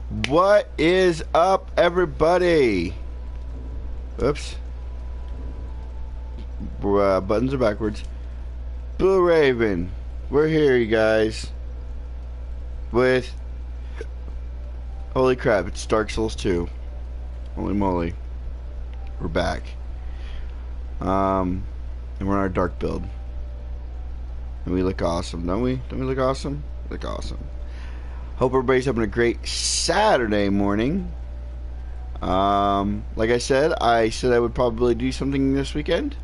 What is up, everybody? Oops. Buttons are backwards. Blue Raven. We're here, you guys. With... Holy crap, it's Dark Souls 2. Holy moly. We're back. And we're on our dark build. And we look awesome, don't we? Don't we look awesome? We look awesome. Hope everybody's having a great Saturday morning. Like I said I would probably do something this weekend.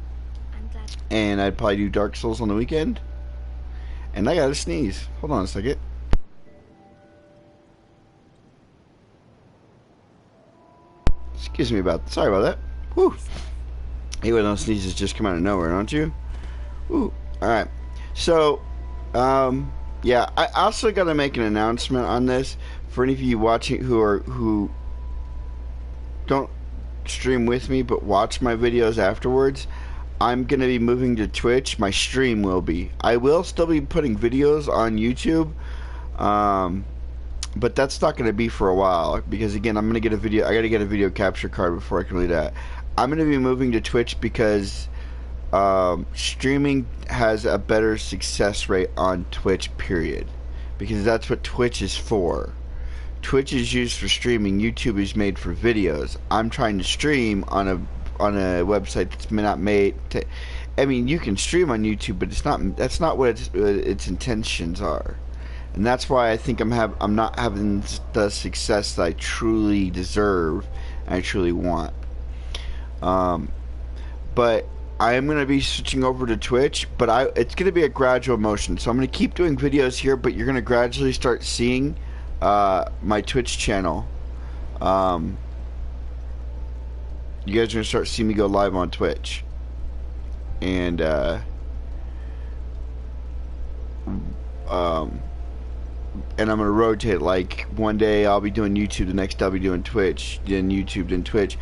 I'm glad. And I'd probably do Dark Souls on the weekend. And I gotta sneeze. Hold on a second. Excuse me sorry about that. Whew. Anyway, those sneezes just come out of nowhere, don't you? Whew. Alright. So, yeah, I also got to make an announcement on this for any of you watching who don't stream with me but watch my videos afterwards. I'm going to be moving to Twitch. My stream will be. I will still be putting videos on YouTube, but that's not going to be for a while because again, I'm going to get a video. I got to get a video capture card before I can do that. I'm going to be moving to Twitch because streaming has a better success rate on Twitch, period, because that's what Twitch is for. Twitch is used for streaming. YouTube is made for videos. I'm trying to stream on a website that's not made to, I mean, you can stream on YouTube, but that's not what its intentions are, and that's why I think I'm not having the success that I truly deserve and I truly want. But I am going to be switching over to Twitch, but it's going to be a gradual motion. So I'm going to keep doing videos here, but you're going to gradually start seeing my Twitch channel. You guys are going to start seeing me go live on Twitch. And I'm going to rotate. Like, one day I'll be doing YouTube, the next day I'll be doing Twitch, then YouTube, then Twitch.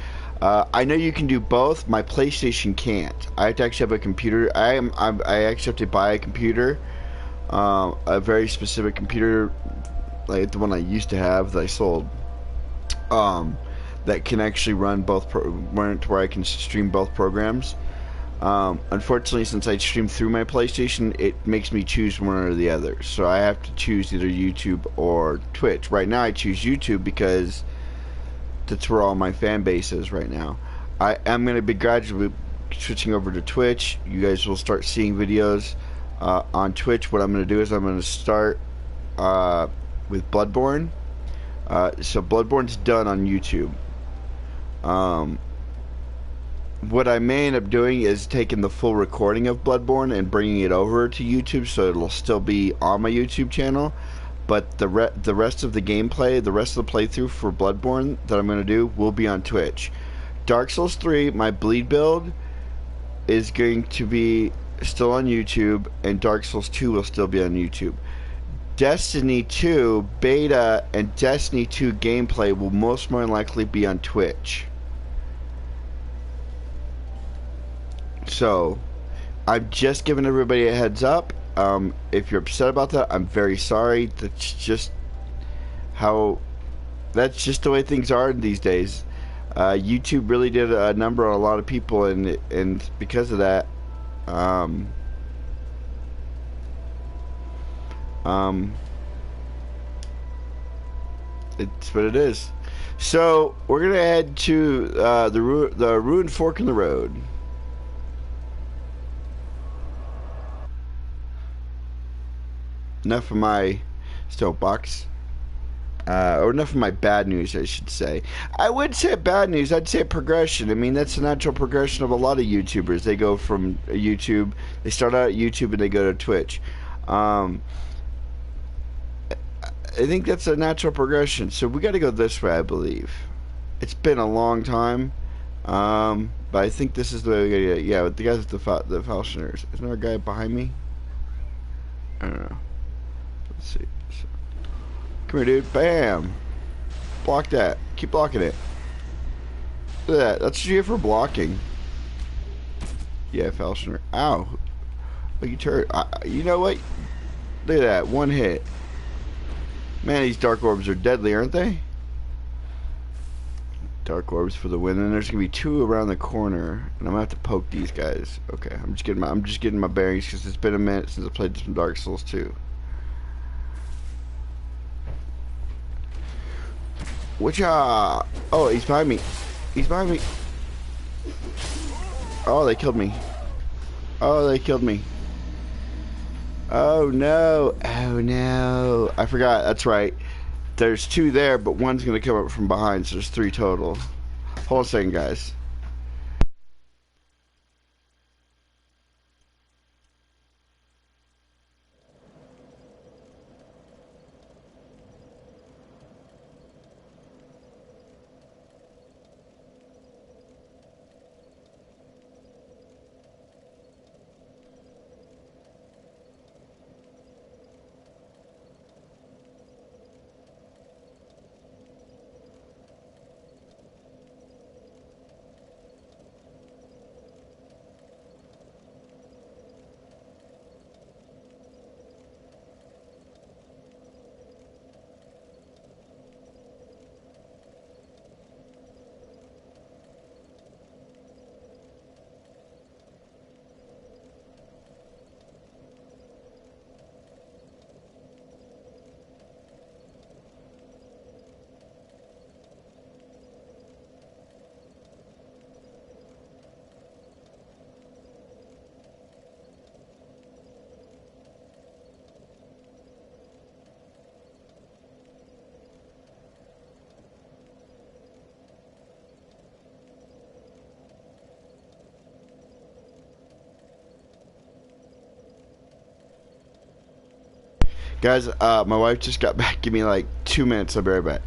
I know you can do both. My PlayStation can't. I have to actually have a computer. I actually have to buy a computer, a very specific computer, like the one I used to have that I sold, that can actually run to where I can stream both programs. Unfortunately, since I stream through my PlayStation, it makes me choose one or the other. So I have to choose either YouTube or Twitch. Right now, I choose YouTube because that's where all my fan base is right now. I am going to be gradually switching over to Twitch. You guys will start seeing videos on Twitch. What I'm going to do is I'm going to start with Bloodborne. So Bloodborne's done on YouTube. What I may end up doing is taking the full recording of Bloodborne and bringing it over to YouTube, so it'll still be on my YouTube channel. But the rest of the gameplay, the rest of the playthrough for Bloodborne that I'm going to do will be on Twitch. Dark Souls 3, my bleed build, is going to be still on YouTube, and Dark Souls 2 will still be on YouTube. Destiny 2 beta and Destiny 2 gameplay will most more likely be on Twitch. So, I've just given everybody a heads up. If you're upset about that, I'm very sorry. That's just the way things are these days. YouTube really did a number on a lot of people, and because of that, it's what it is. So we're gonna head to the ruined fork in the road. Enough of my soapbox. Or enough of my bad news, I should say. I would say bad news. I'd say progression. I mean, that's the natural progression of a lot of YouTubers. They go from YouTube, they start out at YouTube and they go to Twitch. I think that's a natural progression. So we got to go this way, I believe. It's been a long time, but I think this is the way we got to get. Yeah, with the guys with the Falconers. Isn't there a guy behind me? I don't know. Let's see. Come here, dude. Bam. Block that. Keep blocking it. Look at that. That's what you get for blocking. Yeah, Falconer. Ow. Look, you turret. You know what? Look at that. One hit. Man, these dark orbs are deadly, aren't they? Dark orbs for the win. And there's gonna be 2 around the corner, and I'm gonna have to poke these guys. Okay, I'm just getting my bearings because it's been a minute since I played some Dark Souls 2. Whatcha? Oh, he's behind me. He's behind me. Oh, they killed me. Oh, they killed me. Oh no. Oh no. I forgot. That's right. There's 2 there, but one's gonna come up from behind, so there's 3 total. Hold on a second, guys. Guys, my wife just got back. Give me like 2 minutes. I'll be right back.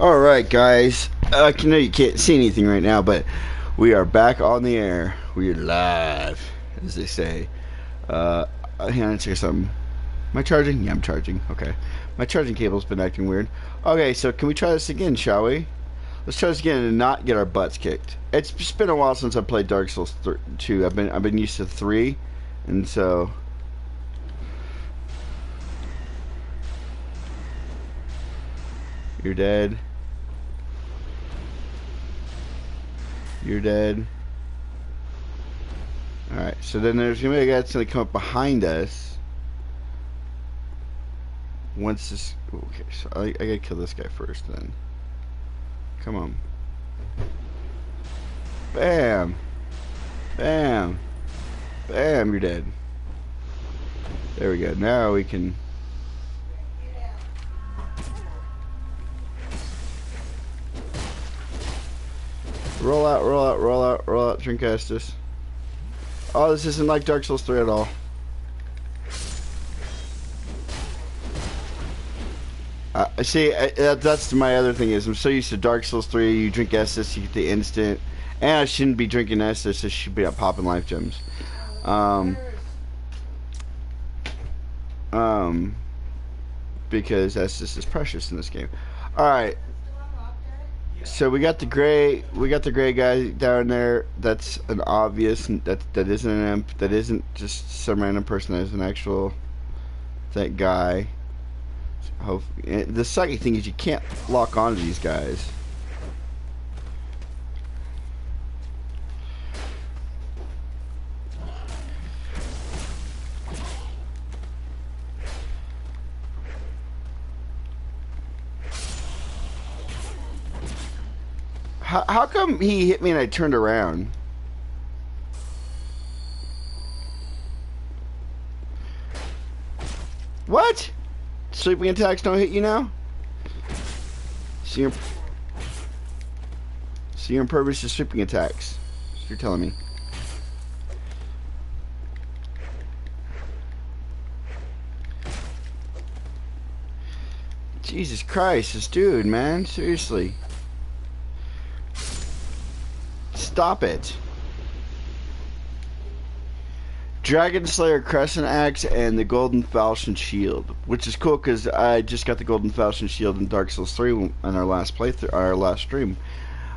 Alright, guys. I know you can't see anything right now, but we are back on the air. We're live, as they say. Hang on, check something. Am I charging? Yeah, I'm charging. Okay. My charging cable's been acting weird. Okay, so can we try this again, shall we? Let's try this again and not get our butts kicked. It's just been a while since I played Dark Souls 2. I've been used to 3, and so... You're dead. You're dead. Alright, so then there's gonna be a guy that's gonna come up behind us. Once this... Okay, so I gotta kill this guy first then. Come on. Bam! Bam! Bam, you're dead. There we go. Now we can... Roll out, roll out, roll out, roll out, drink Estus. Oh, this isn't like Dark Souls 3 at all. See, that's my other thing is I'm so used to Dark Souls 3, you drink Estus, you get the instant. And I shouldn't be drinking Estus, I should be popping life gems. Because Estus is precious in this game. Alright. So we got the gray guy down there. That's an obvious. That isn't an imp. That isn't just some random person. That is an actual that guy. The sucky thing is you can't lock onto these guys. How come he hit me and I turned around? What? Sleeping attacks don't hit you now? So you're impervious to sleeping attacks. So you're telling me. Jesus Christ, this dude, man. Seriously. Stop it. Dragon Slayer Crescent Axe and the Golden Falchion Shield, which is cool because I just got the Golden Falchion Shield in Dark Souls 3 on our last playthrough, our last stream.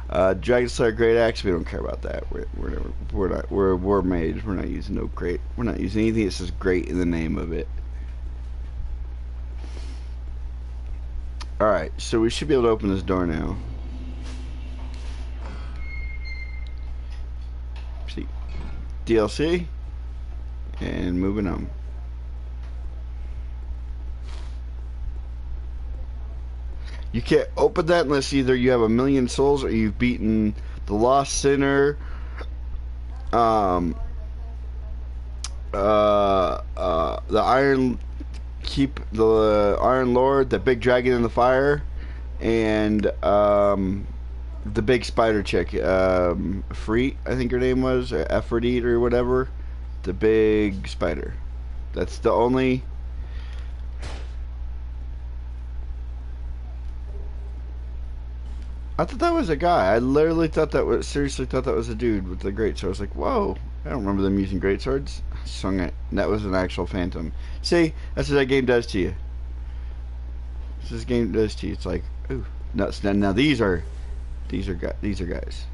Dragon Slayer Great Axe, we don't care about that. We're mage. We're not using no great. We're not using anything that says great in the name of it. All right, so we should be able to open this door now. See, DLC, and moving on. You can't open that unless either you have 1,000,000 souls or you've beaten the Lost Sinner, the Iron Lord, the big dragon in the fire, and the big spider chick, Freet, I think her name was, or Aphrodite or whatever. The big spider. That's the only... I thought that was a guy. I literally seriously thought that was a dude with the great sword. I was like, whoa, I don't remember them using great swords. Sung it. And that was an actual phantom. See, that's what that game does to you. That's what this game does to you. It's like, ooh. Now these are guys.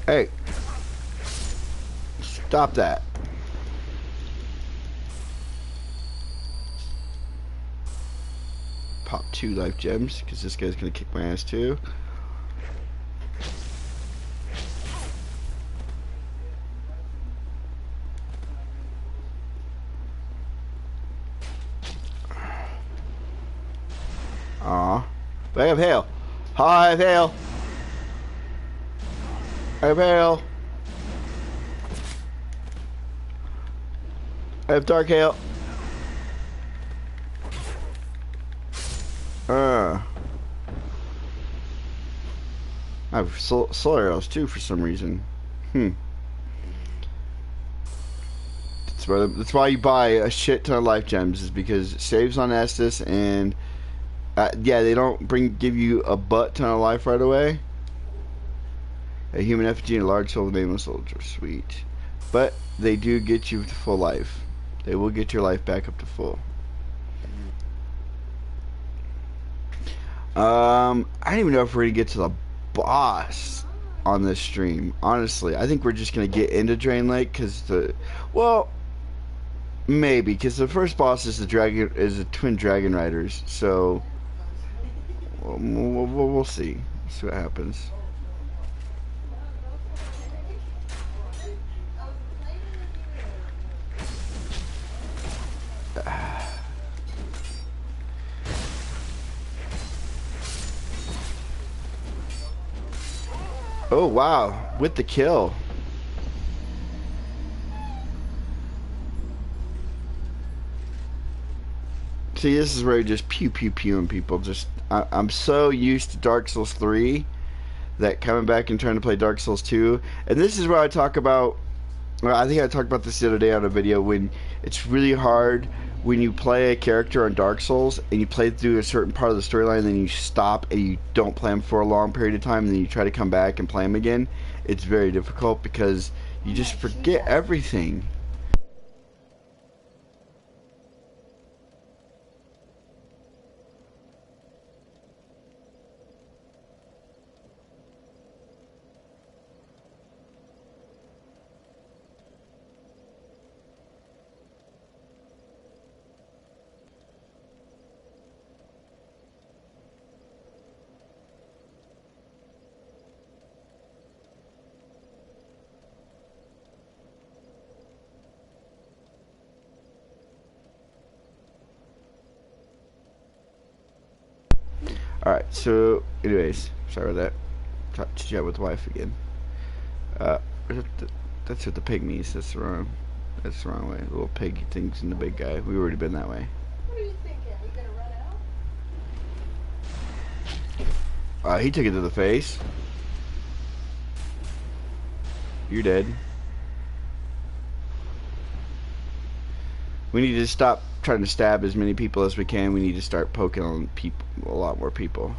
Hey, stop that. Pop 2 life gems because this guy's gonna kick my ass too. Aw. But I have hail. I have hail. I have hail. I have dark hail. I have solar arrows too for some reason. That's why you buy a shit ton of life gems, is because it saves on Estus, and yeah, they don't give you a butt ton of life right away. A human effigy and a large soul of nameless soldier, sweet. But they do get you to full life. They will get your life back up to full. I don't even know if we're gonna get to the boss on this stream. Honestly, I think we're just gonna get into Drain Lake because maybe because the first boss is the twin dragon riders. So we'll see. See what happens. Oh wow, with the kill. See, this is where you just pew pew pewing people. Just I'm so used to Dark Souls 3 that coming back and trying to play Dark Souls 2, and this is where I talk about. Well, I think I talked about this the other day on a video, when it's really hard when you play a character on Dark Souls and you play through a certain part of the storyline and then you stop and you don't play him for a long period of time and then you try to come back and play him again. It's very difficult because you just forget everything. Alright, so, anyways, sorry about that. Chat with the wife again. That's what the pig means. That's the wrong way. The little pig thinks in the big guy. We've already been that way. What are you thinking? Are you gonna run out? He took it to the face. You're dead. We need to stop trying to stab as many people as we can. We need to start poking on people, a lot more people.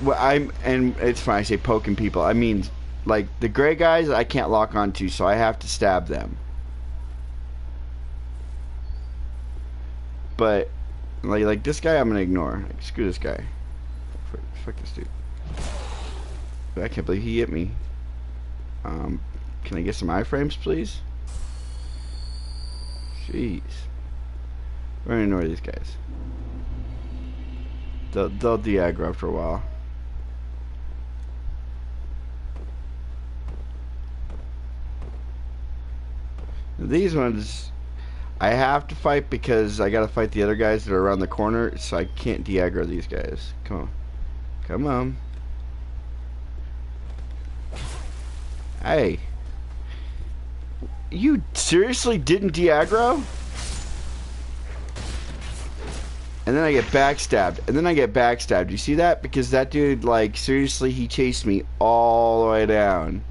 Well, and it's fine I say poking people. I mean, like, the gray guys I can't lock onto, so I have to stab them. But, like this guy I'm gonna ignore. Like, screw this guy. Fuck this dude. I can't believe he hit me. Can I get some iframes, please? Jeez. We're gonna ignore these guys. They'll de-aggro after a while. These ones, I have to fight because I gotta fight the other guys that are around the corner, so I can't de-aggro these guys. Come on. Come on. Hey. You seriously didn't de-aggro? And then I get backstabbed. And then I get backstabbed. You see that? Because that dude, like, seriously, he chased me all the way down.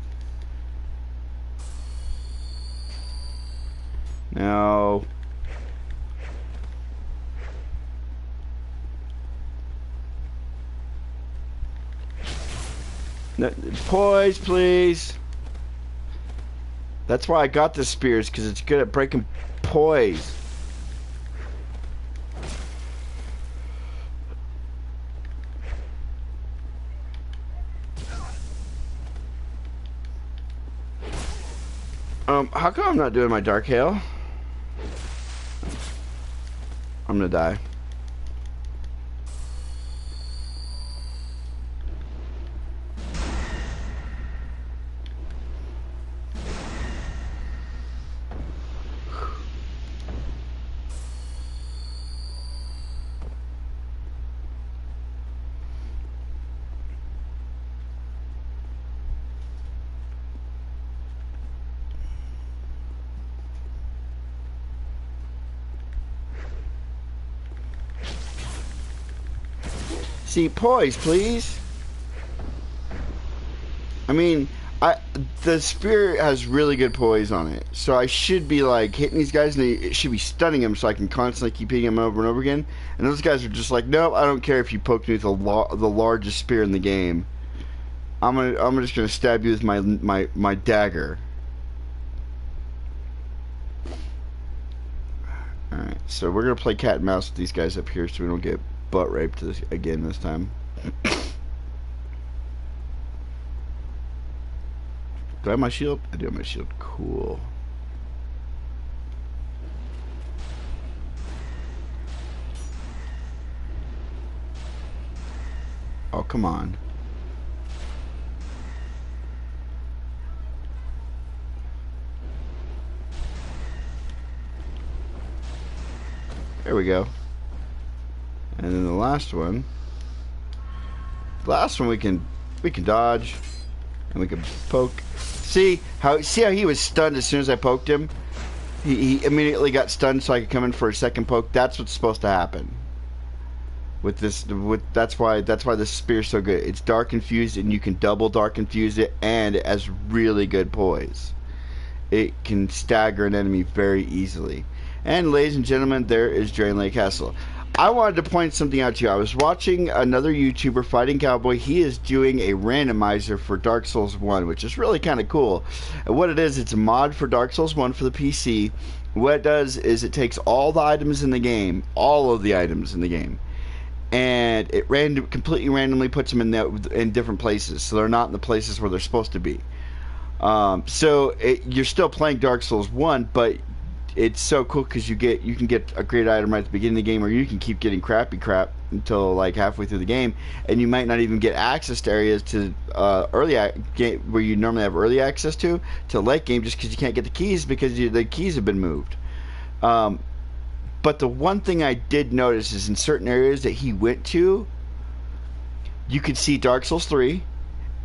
No. No, poise, please. That's why I got the spears, because it's good at breaking poise. How come I'm not doing my Dark Hail? I'm gonna die. See, poise, please. mean, I the spear has really good poise on it, so I should be like hitting these guys, and it should be stunning them, so I can constantly keep hitting them over and over again. And those guys are just like, nope, I don't care if you poke me with the largest spear in the game. I'm just gonna stab you with my dagger. All right, so we're gonna play cat and mouse with these guys up here, so we don't get butt raped again this time. Do I have my shield? I do have my shield. Cool. Oh, come on. There we go. And then the last one. The last one we can dodge, and we can poke. See how he was stunned as soon as I poked him? He immediately got stunned, so I could come in for a second poke. That's what's supposed to happen. With this, that's why this spear's so good. It's dark infused, and you can double dark infuse it, and it has really good poise. It can stagger an enemy very easily. And ladies and gentlemen, there is Drain Lake Castle. I wanted to point something out to you. I was watching another YouTuber, Fighting Cowboy. He is doing a randomizer for Dark Souls 1, which is really kind of cool. And what it is, it's a mod for Dark Souls 1 for the PC. What it does is it takes all the items in the game, all of the items in the game, and it completely randomly puts them in different places, so they're not in the places where they're supposed to be. You're still playing Dark Souls 1, but it's so cool because you can get a great item right at the beginning of the game, or you can keep getting crappy crap until like halfway through the game, and you might not even get access to areas to where you normally have early access to late game, just because you can't get the keys because the keys have been moved. But the one thing I did notice is in certain areas that he went to, you could see Dark Souls 3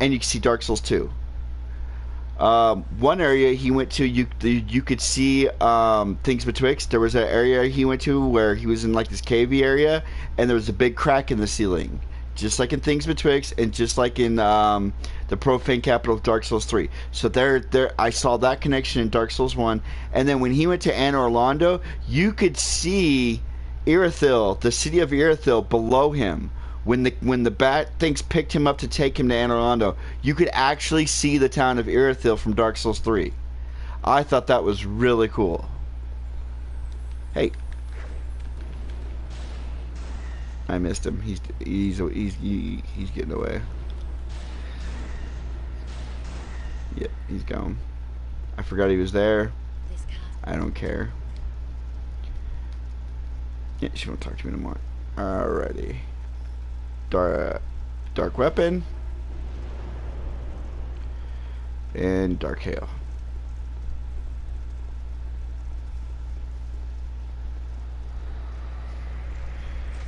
and you could see Dark Souls 2. One area he went to, you could see things betwixt. There was an area he went to where he was in like this cavey area, and there was a big crack in the ceiling, just like in Things Betwixt, and just like in the profane capital of Dark Souls 3. So there, I saw that connection in Dark Souls 1, and then when he went to Anne Orlando, you could see Irithyll, the city of Irithyll, below him. When the bat things picked him up to take him to Anne Orlando, you could actually see the town of Irithyll from Dark Souls 3. I thought that was really cool. Hey, I missed him. He's getting away. Yep, he's gone. I forgot he was there. I don't care. Yeah, she won't talk to me anymore. Alrighty. Dark Weapon and Dark Hail.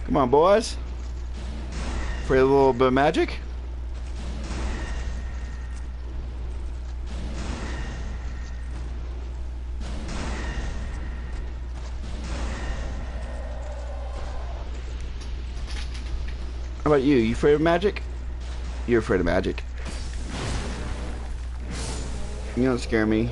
Come on, boys. For a little bit of magic. How about you? You afraid of magic? You're afraid of magic. You don't scare me.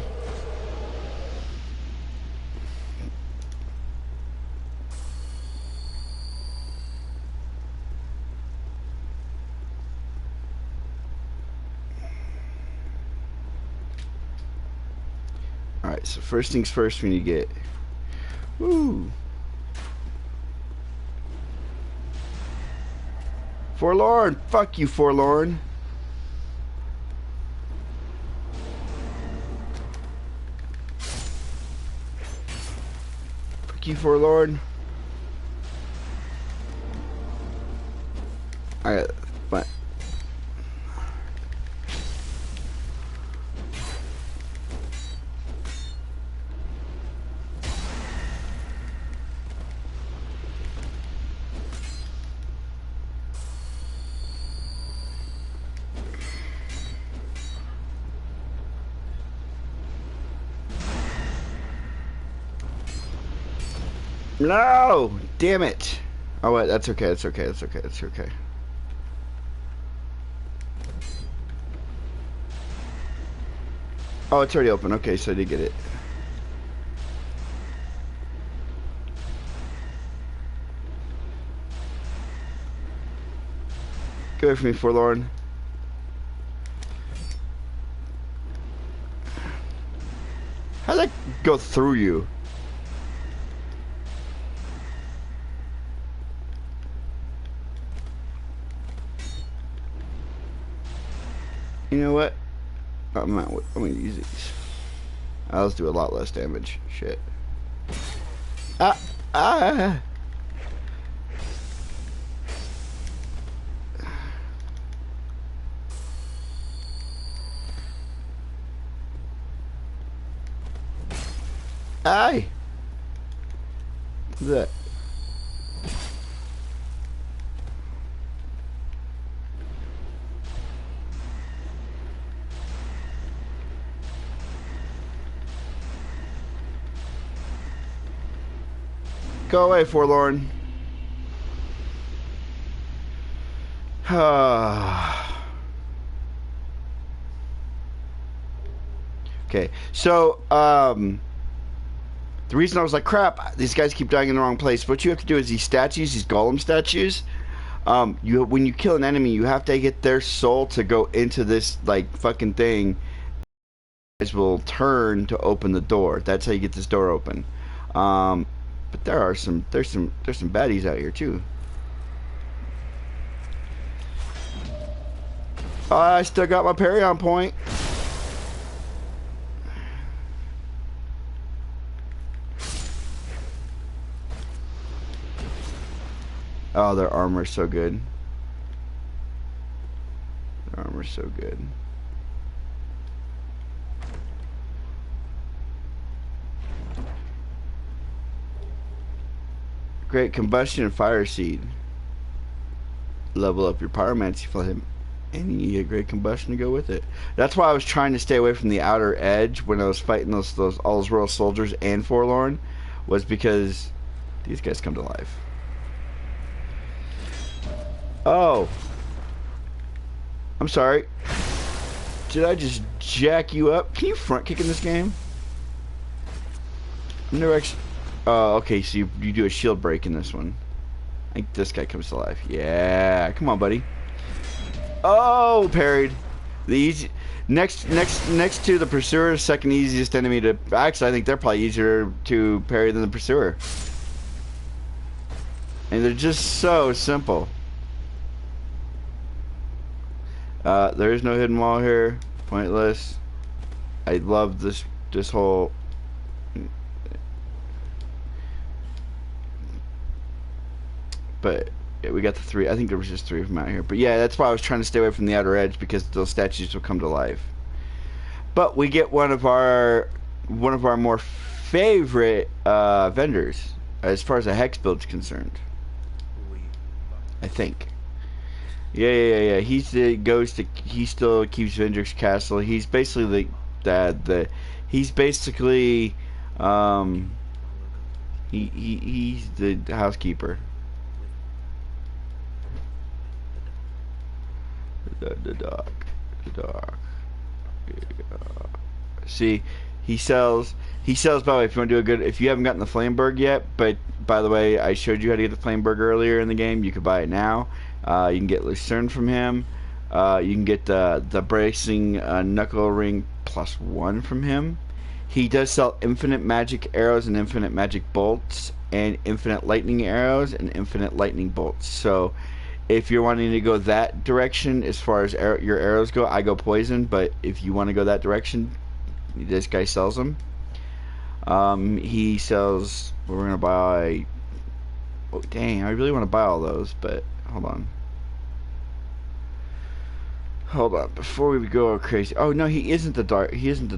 Alright, so first things first, we need to get... Woo! Forlorn! Fuck you, Forlorn! Fuck you, Forlorn! Alright, but... No! Damn it! Oh wait, that's okay, that's okay, that's okay, that's okay. Oh, it's already open. Okay, so I did get it. Get away from me, Forlorn. How'd that go through you? You know what? I'm gonna use these. Let's do a lot less damage. Shit. Ah! Ah! Aye! What's that? Go away, Forlorn. Okay, so, the reason I was like, crap, these guys keep dying in the wrong place. What you have to do is these statues, these golem statues, when you kill an enemy, you have to get their soul to go into this, like, fucking thing. Guys will turn to open the door. That's how you get this door open. But there's some baddies out here too. I still got my parry on point. Oh, their armor's so good. Their armor's so good. Great combustion and fire seed. Level up your pyromancy flame, and you get great combustion to go with it. That's why I was trying to stay away from the outer edge when I was fighting all those royal soldiers and Forlorn, was because these guys come to life. Oh, I'm sorry. Did I just jack you up? Can you front kick in this game? I've never actually. Oh, okay. So you do a shield break in this one. I think this guy comes to life. Yeah, come on, buddy. Oh, parried. The easy next to the pursuer, second easiest enemy to. Actually, I think they're probably easier to parry than the pursuer. And they're just so simple. There is no hidden wall here. Pointless. I love this whole. But yeah, we got the three. I think there was just three of them out here. But yeah, that's why I was trying to stay away from the outer edge, because those statues will come to life. But we get one of our more favorite vendors as far as a hex build is concerned. I think. Yeah. He's the ghost. He still keeps Vendrick's castle. He's basically he's basically he's the housekeeper. The dog. Yeah. See, he sells. By the way, if you want to do a good, if you haven't gotten the Flameberg yet, but by the way, I showed you how to get the Flameberg earlier in the game. You could buy it now. You can get Lucerne from him. You can get the bracing knuckle ring +1 from him. He does sell infinite magic arrows and infinite magic bolts, and infinite lightning arrows and infinite lightning bolts. So if you're wanting to go that direction as far as your arrows go, I go poison. But if you want to go that direction, this guy sells them. He sells. We're gonna buy. Oh dang! I really want to buy all those, but hold on. Hold on, before we go crazy. Oh no, he isn't the dark. He isn't the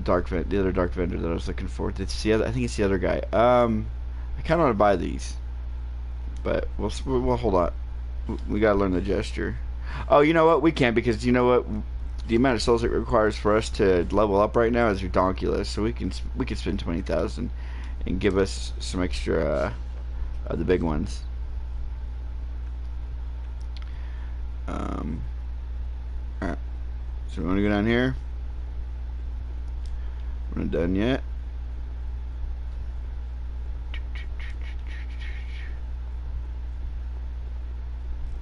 other dark vendor that I was looking for. It's the other. I think it's the other guy. I kind of want to buy these, but we'll hold on. We gotta learn the gesture. Oh, you know what? We can't, because you know what? The amount of souls it requires for us to level up right now is ridiculous. So we can spend 20,000 and give us some extra the big ones. Alright. So we want to go down here. We're not done yet.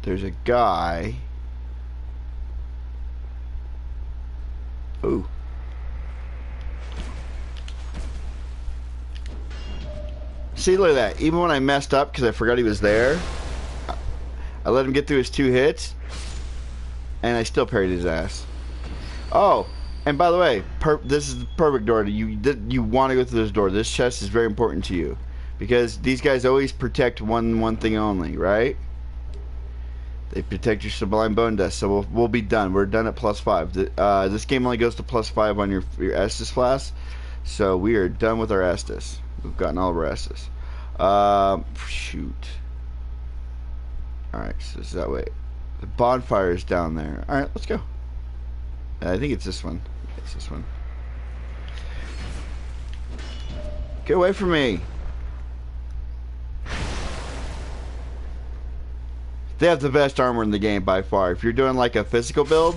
There's a guy. Ooh. See, look at that. Even when I messed up because I forgot he was there, I let him get through his 2 hits, and I still parried his ass. Oh, and by the way, this is the perfect door. You want to go through this door. This chest is very important to you because these guys always protect one thing only, right? They protect your sublime bone dust. So we'll be done. We're done at +5. This game only goes to +5 on your Estus class, so we are done with our Estus. We've gotten all of our Estus. Shoot. All right, so this is that way. The bonfire is down there. All right, let's go. I think it's this one. It's this one. Get away from me. They have the best armor in the game by far. If you're doing like a physical build,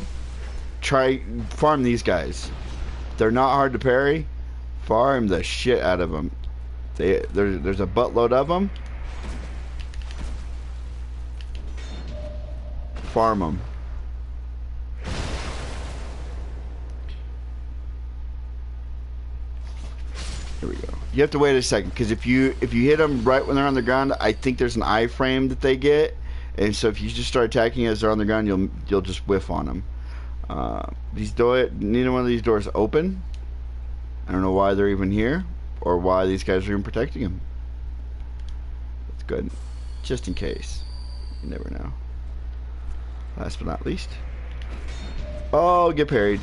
try farm these guys. They're not hard to parry. Farm the shit out of them. There's a buttload of them. Farm them. Here we go. You have to wait a second because if you hit them right when they're on the ground, I think there's an iframe that they get. And so if you just start attacking as they're on the ground, you'll just whiff on them. Neither one of these doors open. I don't know why they're even here, or why these guys are even protecting them. That's good, just in case. You never know. Last but not least. Oh, get parried.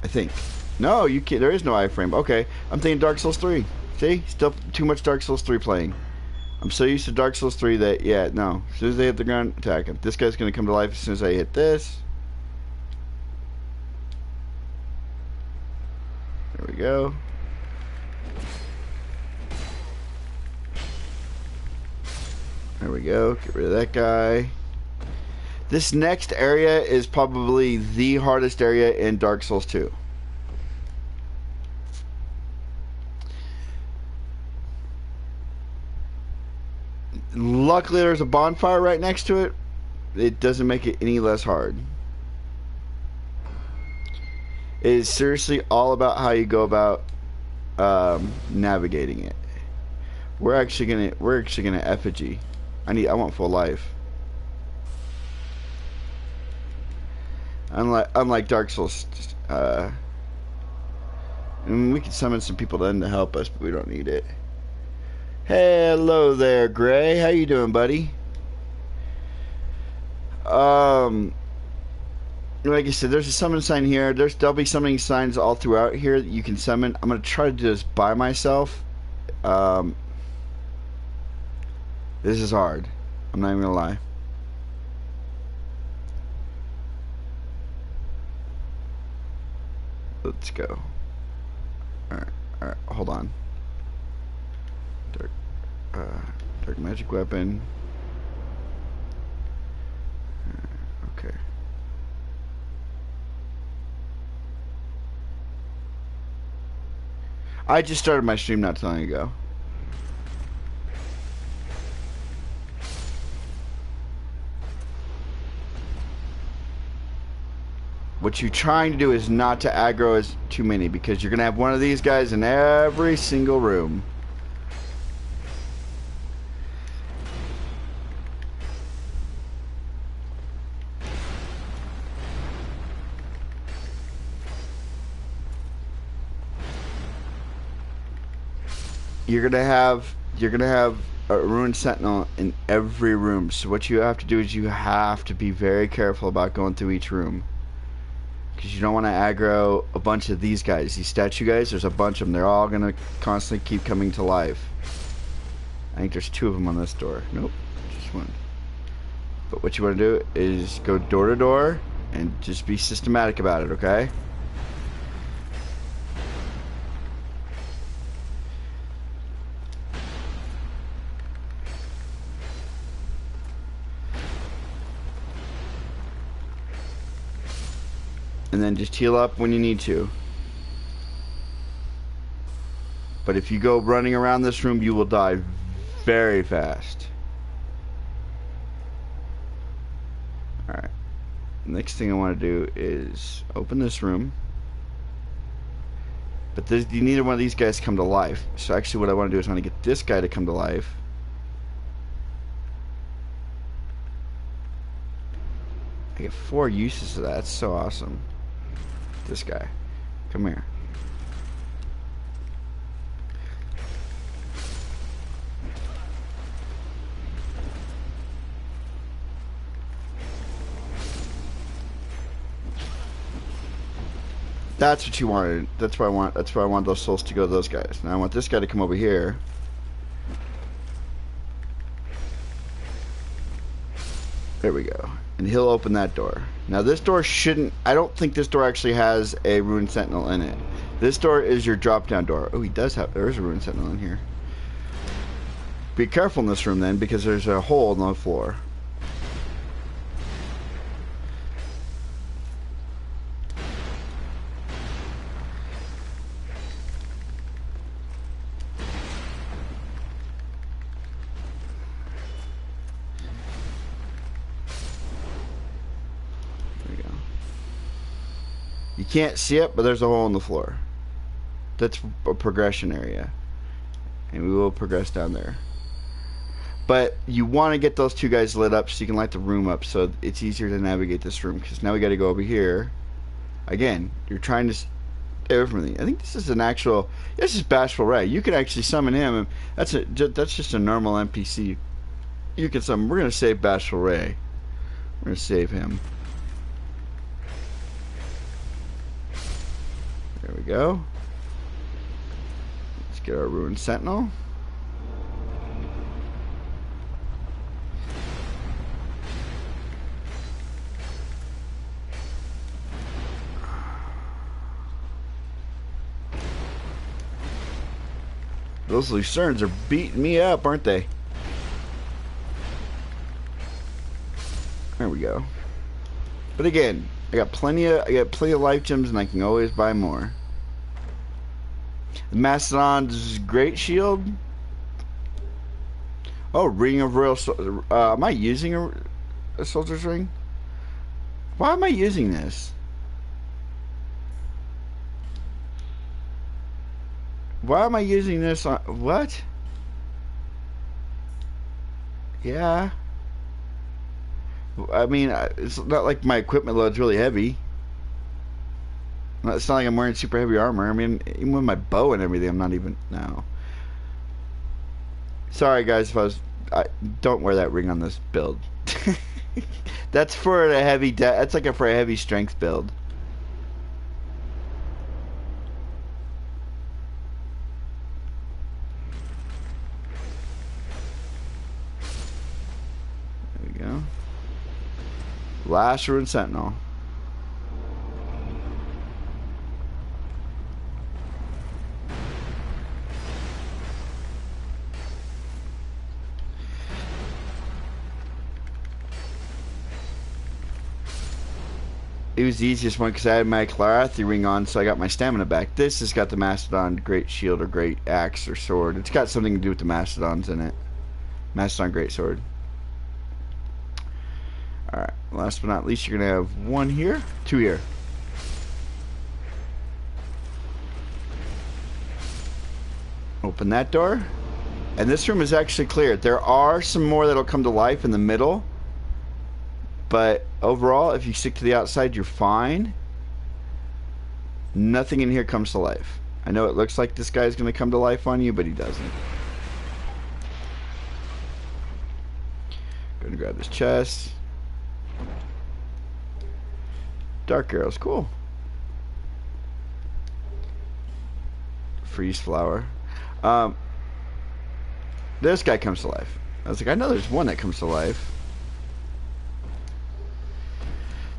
I think. No, you can't. There is no iframe. Okay, I'm thinking Dark Souls 3. See, still too much Dark Souls 3 playing. I'm so used to Dark Souls 3 that, yeah, no. As soon as they hit the ground, attack him. This guy's going to come to life as soon as I hit this. There we go. There we go. Get rid of that guy. This next area is probably the hardest area in Dark Souls 2. Luckily, there's a bonfire right next to it. It doesn't make it any less hard. It is seriously all about how you go about navigating it. We're actually gonna effigy. I want full life. Unlike Dark Souls, I mean, we could summon some people then to help us, but we don't need it. Hello there, Gray. How you doing, buddy? Like I said, there's a summon sign here. There'll be summoning signs all throughout here that you can summon. I'm gonna try to do this by myself. This is hard. I'm not even gonna lie. Let's go. Alright, hold on. Dark magic weapon. Okay. I just started my stream not too long ago. What you're trying to do is not to aggro as too many, because you're gonna have one of these guys in every single room. You're gonna have a ruined sentinel in every room. So what you have to do is you have to be very careful about going through each room, because you don't want to aggro a bunch of these guys, these statue guys. There's a bunch of them. They're all gonna constantly keep coming to life. I think there's 2 of them on this door. Nope, just 1. But what you want to do is go door to door and just be systematic about it, okay? And then just heal up when you need to. But if you go running around this room, you will die very fast. Alright. Next thing I want to do is open this room. But neither one of these guys come to life. So actually what I want to do is I want to get this guy to come to life. I get 4 uses of that. That's so awesome. This guy. Come here. That's what you wanted. That's what I want. That's why I want those souls to go to those guys. Now I want this guy to come over here. There we go. And he'll open that door. Now this door shouldn't... I don't think this door actually has a Ruined Sentinel in it. This door is your drop-down door. Oh, he does have... There is a Ruined Sentinel in here. Be careful in this room then, because there's a hole in the floor. You can't see it, but there's a hole in the floor. That's a progression area. And we will progress down there. But you want to get those 2 guys lit up so you can light the room up so it's easier to navigate this room. Because now we got to go over here. Again, you're trying to stay away from me. I think this is an actual... This is Bashful Ray. You can actually summon him. That's just a normal NPC. You can summon... We're going to save Bashful Ray. We're going to save him. There we go. Let's get our Ruined Sentinel. Those Lucerns are beating me up, aren't they? There we go. But again, I got plenty of life gems, and I can always buy more. The Mastodon's great shield. Oh, Ring of Royal. Am I using a soldier's ring? Why am I using this? Why am I using this on what? Yeah. I mean, it's not like my equipment load's really heavy. It's not like I'm wearing super heavy armor. I mean, even with my bow and everything, I'm not even... No. Sorry, guys, if I was... don't wear that ring on this build. That's for a heavy... That's like for a heavy strength build. There we go. Last Ruined Sentinel. It was the easiest one because I had my Clarathi ring on, so I got my stamina back. This has got the Mastodon Great Shield or Great Axe or Sword. It's got something to do with the Mastodons in it. Mastodon Great Sword. Alright, last but not least, you're going to have 1 here, 2 here. Open that door. And this room is actually cleared. There are some more that'll come to life in the middle. But overall, if you stick to the outside, you're fine. Nothing in here comes to life. I know it looks like this guy's going to come to life on you, but he doesn't. Going to grab this chest. Dark arrows, cool. Freeze flower. This guy comes to life. I was like, I know there's one that comes to life.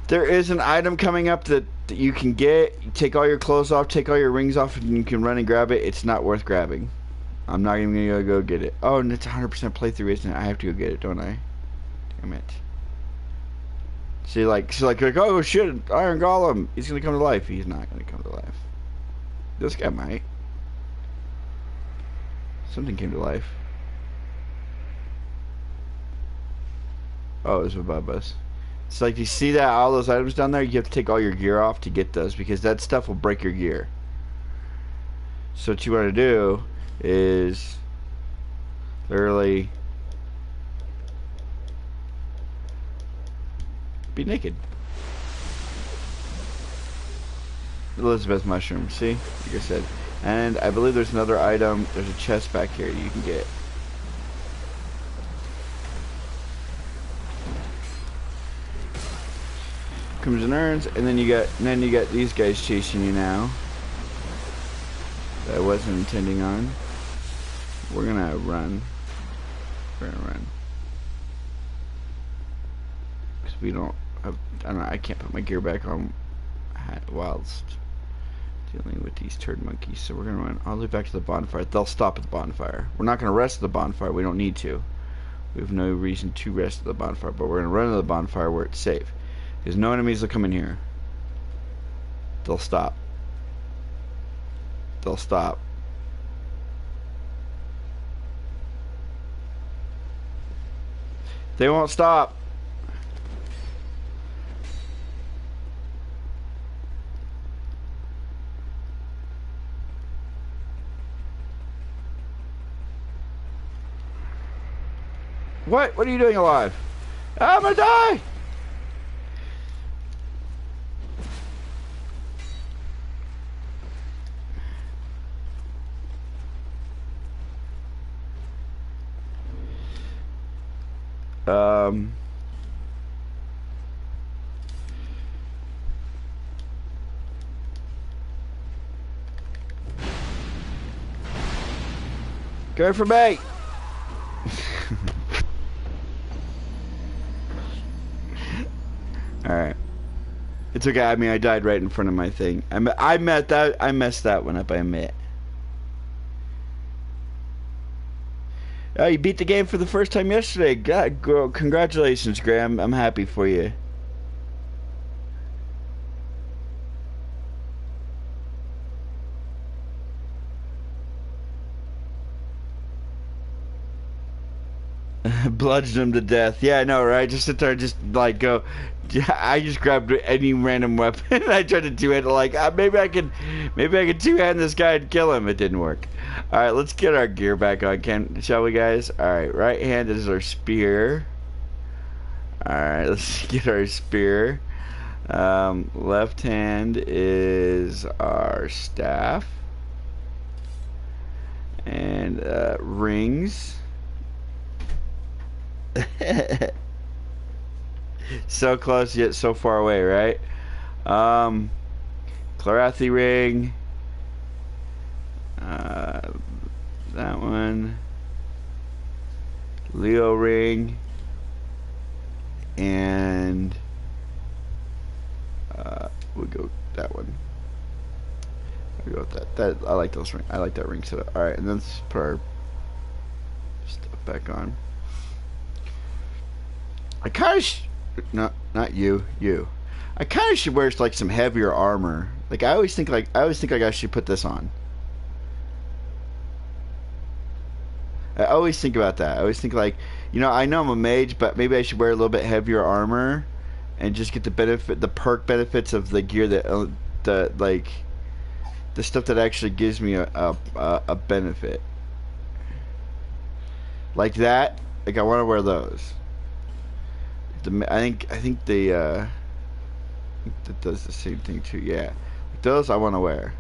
There is an item coming up that you can get. You take all your clothes off, take all your rings off, and you can run and grab it. It's not worth grabbing. I'm not even going to go get it. Oh, and it's 100% playthrough, isn't it? I have to go get it, don't I? Damn it. She's like, oh shit, Iron Golem, he's gonna come to life. He's not gonna come to life. This guy might. Something came to life. Oh, it was above us. It's like, you see that, all those items down there, you have to take all your gear off to get those, because that stuff will break your gear. So what you want to do is literally be naked. Elizabeth mushroom, see? Like I said. And I believe there's another item. There's a chest back here you can get. Comes and earns, and then you got these guys chasing you now. That I wasn't intending on. We're gonna run. We're gonna run. Because we don't have, I don't know, I can't put my gear back on whilst dealing with these turd monkeys. So we're gonna run all the way back to the bonfire. They'll stop at the bonfire. We're not gonna rest at the bonfire. We don't need to. We have no reason to rest at the bonfire, but we're gonna run to the bonfire where it's safe. Because no enemies will come in here. They'll stop. They'll stop. They won't stop. What? What are you doing alive? I'm gonna die! Go for me! Alright. It's okay, I mean, I died right in front of my thing. I messed that one up, I admit. Oh, you beat the game for the first time yesterday. God, girl, congratulations, Graham. I'm happy for you. Bludgeoned him to death. Yeah, I know, right? Just sit there and just, like, go... I just grabbed any random weapon and I tried to two-hand it, like, maybe I could two-hand this guy and kill him. It didn't work. Alright, let's get our gear back on, shall we, guys? Alright, right hand is our spear. Alright, let's get our spear. Left hand is our staff. And, rings. So close yet so far away, right? Clerathi ring. That one. Leo ring. And we'll go with that one. I'll go with that. I like those rings. I like that ring setup. Alright, and then let's put our stuff back on. I kind of not you. I kind of should wear like some heavier armor. Like I always think I should put this on. I always think about that. I always think like, you know, I know I'm a mage, but maybe I should wear a little bit heavier armor and just get the perk benefits of the gear that the stuff that actually gives me a benefit. Like that. Like I want to wear those. I think that does the same thing too. Yeah, those I want to wear.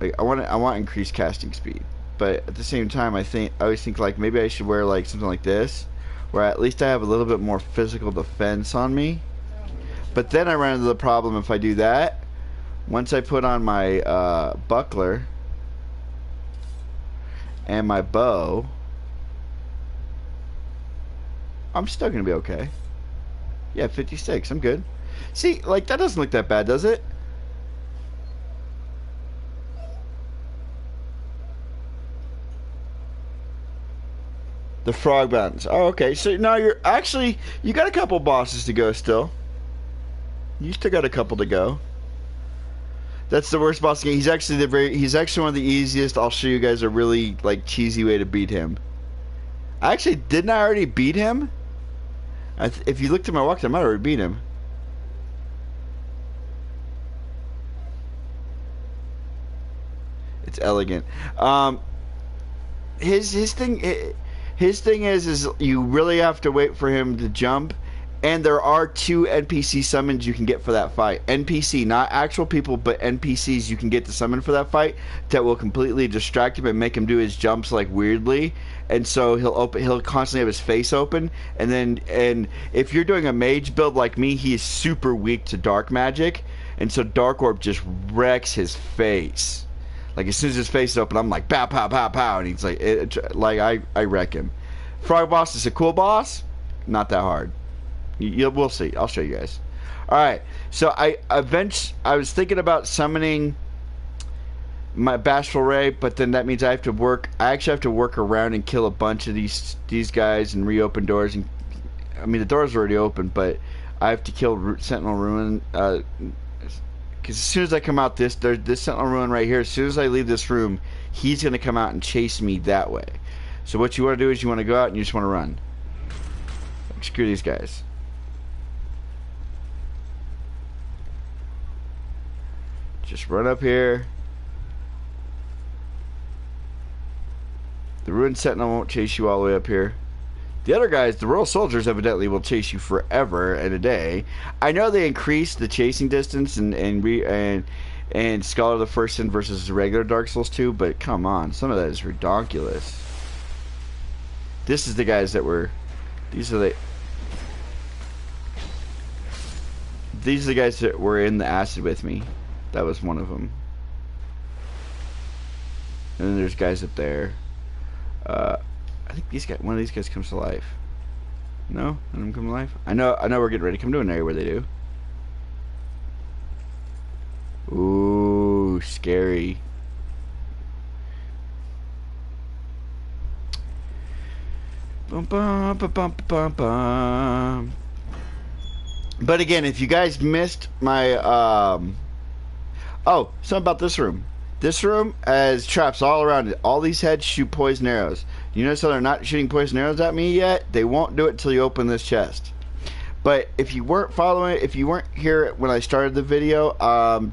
Like I want increased casting speed, but at the same time, I always think like maybe I should wear like something like this, where at least I have a little bit more physical defense on me. But then I run into the problem if I do that. Once I put on my buckler and my bow, I'm still gonna be okay. Yeah, 56. I'm good. See, like that doesn't look that bad, does it? The frog buttons. Oh, okay. So now you got a couple bosses to go still. You still got a couple to go. That's the worst boss game. He's actually one of the easiest. I'll show you guys a really like cheesy way to beat him. Didn't I already beat him? If you looked at my walkthrough, I might have already beat him. It's elegant. His thing is you really have to wait for him to jump, and there are 2 NPC summons you can get for that fight. NPC, not actual people, but NPCs you can get to summon for that fight that will completely distract him and make him do his jumps like weirdly. And so he'll constantly have his face open, and if you're doing a mage build like me, he is super weak to dark magic, and so Dark Orb just wrecks his face. Like as soon as his face is open, I'm like pow pow pow pow, and he's like, I wreck him. Frog boss is a cool boss, not that hard. We'll see. I'll show you guys. All right. So I was thinking about summoning my Bashful Ray, but then that means I have to work. I actually have to work around and kill a bunch of these guys and reopen doors. And I mean the doors are already open, but I have to kill Sentinel Ruin. Because as soon as I come out this Sentinel Ruin right here, as soon as I leave this room, he's going to come out and chase me that way. So what you want to do is you want to go out and you just want to run. Like, screw these guys. Just run up here. The Ruined Sentinel won't chase you all the way up here. The other guys, the Royal Soldiers, evidently will chase you forever and a day. I know they increased the chasing distance and Scholar of the First Sin versus regular Dark Souls 2, but come on, some of that is ridiculous. This is the guys that were. These are the guys that were in the acid with me. That was one of them. And then there's guys up there. I think one of these guys comes to life. No? None of them come to life? I know we're getting ready to come to an area where they do. Ooh, scary. Bum, bum, bum, bum, bum, bum. But again, if you guys missed my oh, something about this room. This room has traps all around it. All these heads shoot poison arrows. You notice how they're not shooting poison arrows at me yet? They won't do it until you open this chest. But if you weren't here when I started the video,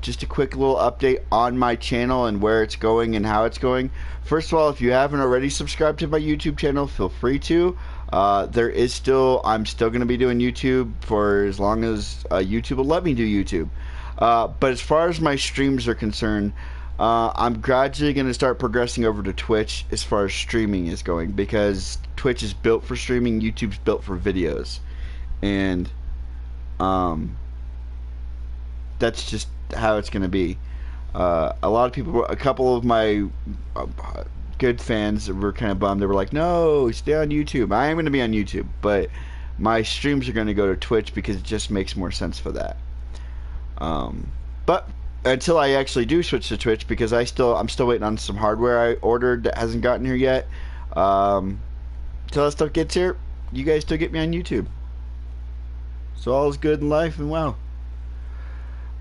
just a quick little update on my channel and where it's going and how it's going. First of all, if you haven't already subscribed to my YouTube channel, feel free to. I'm still going to be doing YouTube for as long as YouTube will let me do YouTube. But as far as my streams are concerned, I'm gradually going to start progressing over to Twitch as far as streaming is going, because Twitch is built for streaming, YouTube's built for videos, and that's just how it's going to be. A lot of people, a couple of my good fans were kind of bummed. They were like, no, stay on YouTube. I am going to be on YouTube, but my streams are going to go to Twitch because it just makes more sense for that. But until I actually do switch to Twitch, because I'm still waiting on some hardware I ordered that hasn't gotten here yet. Until that stuff gets here, you guys still get me on YouTube. So all is good in life and well.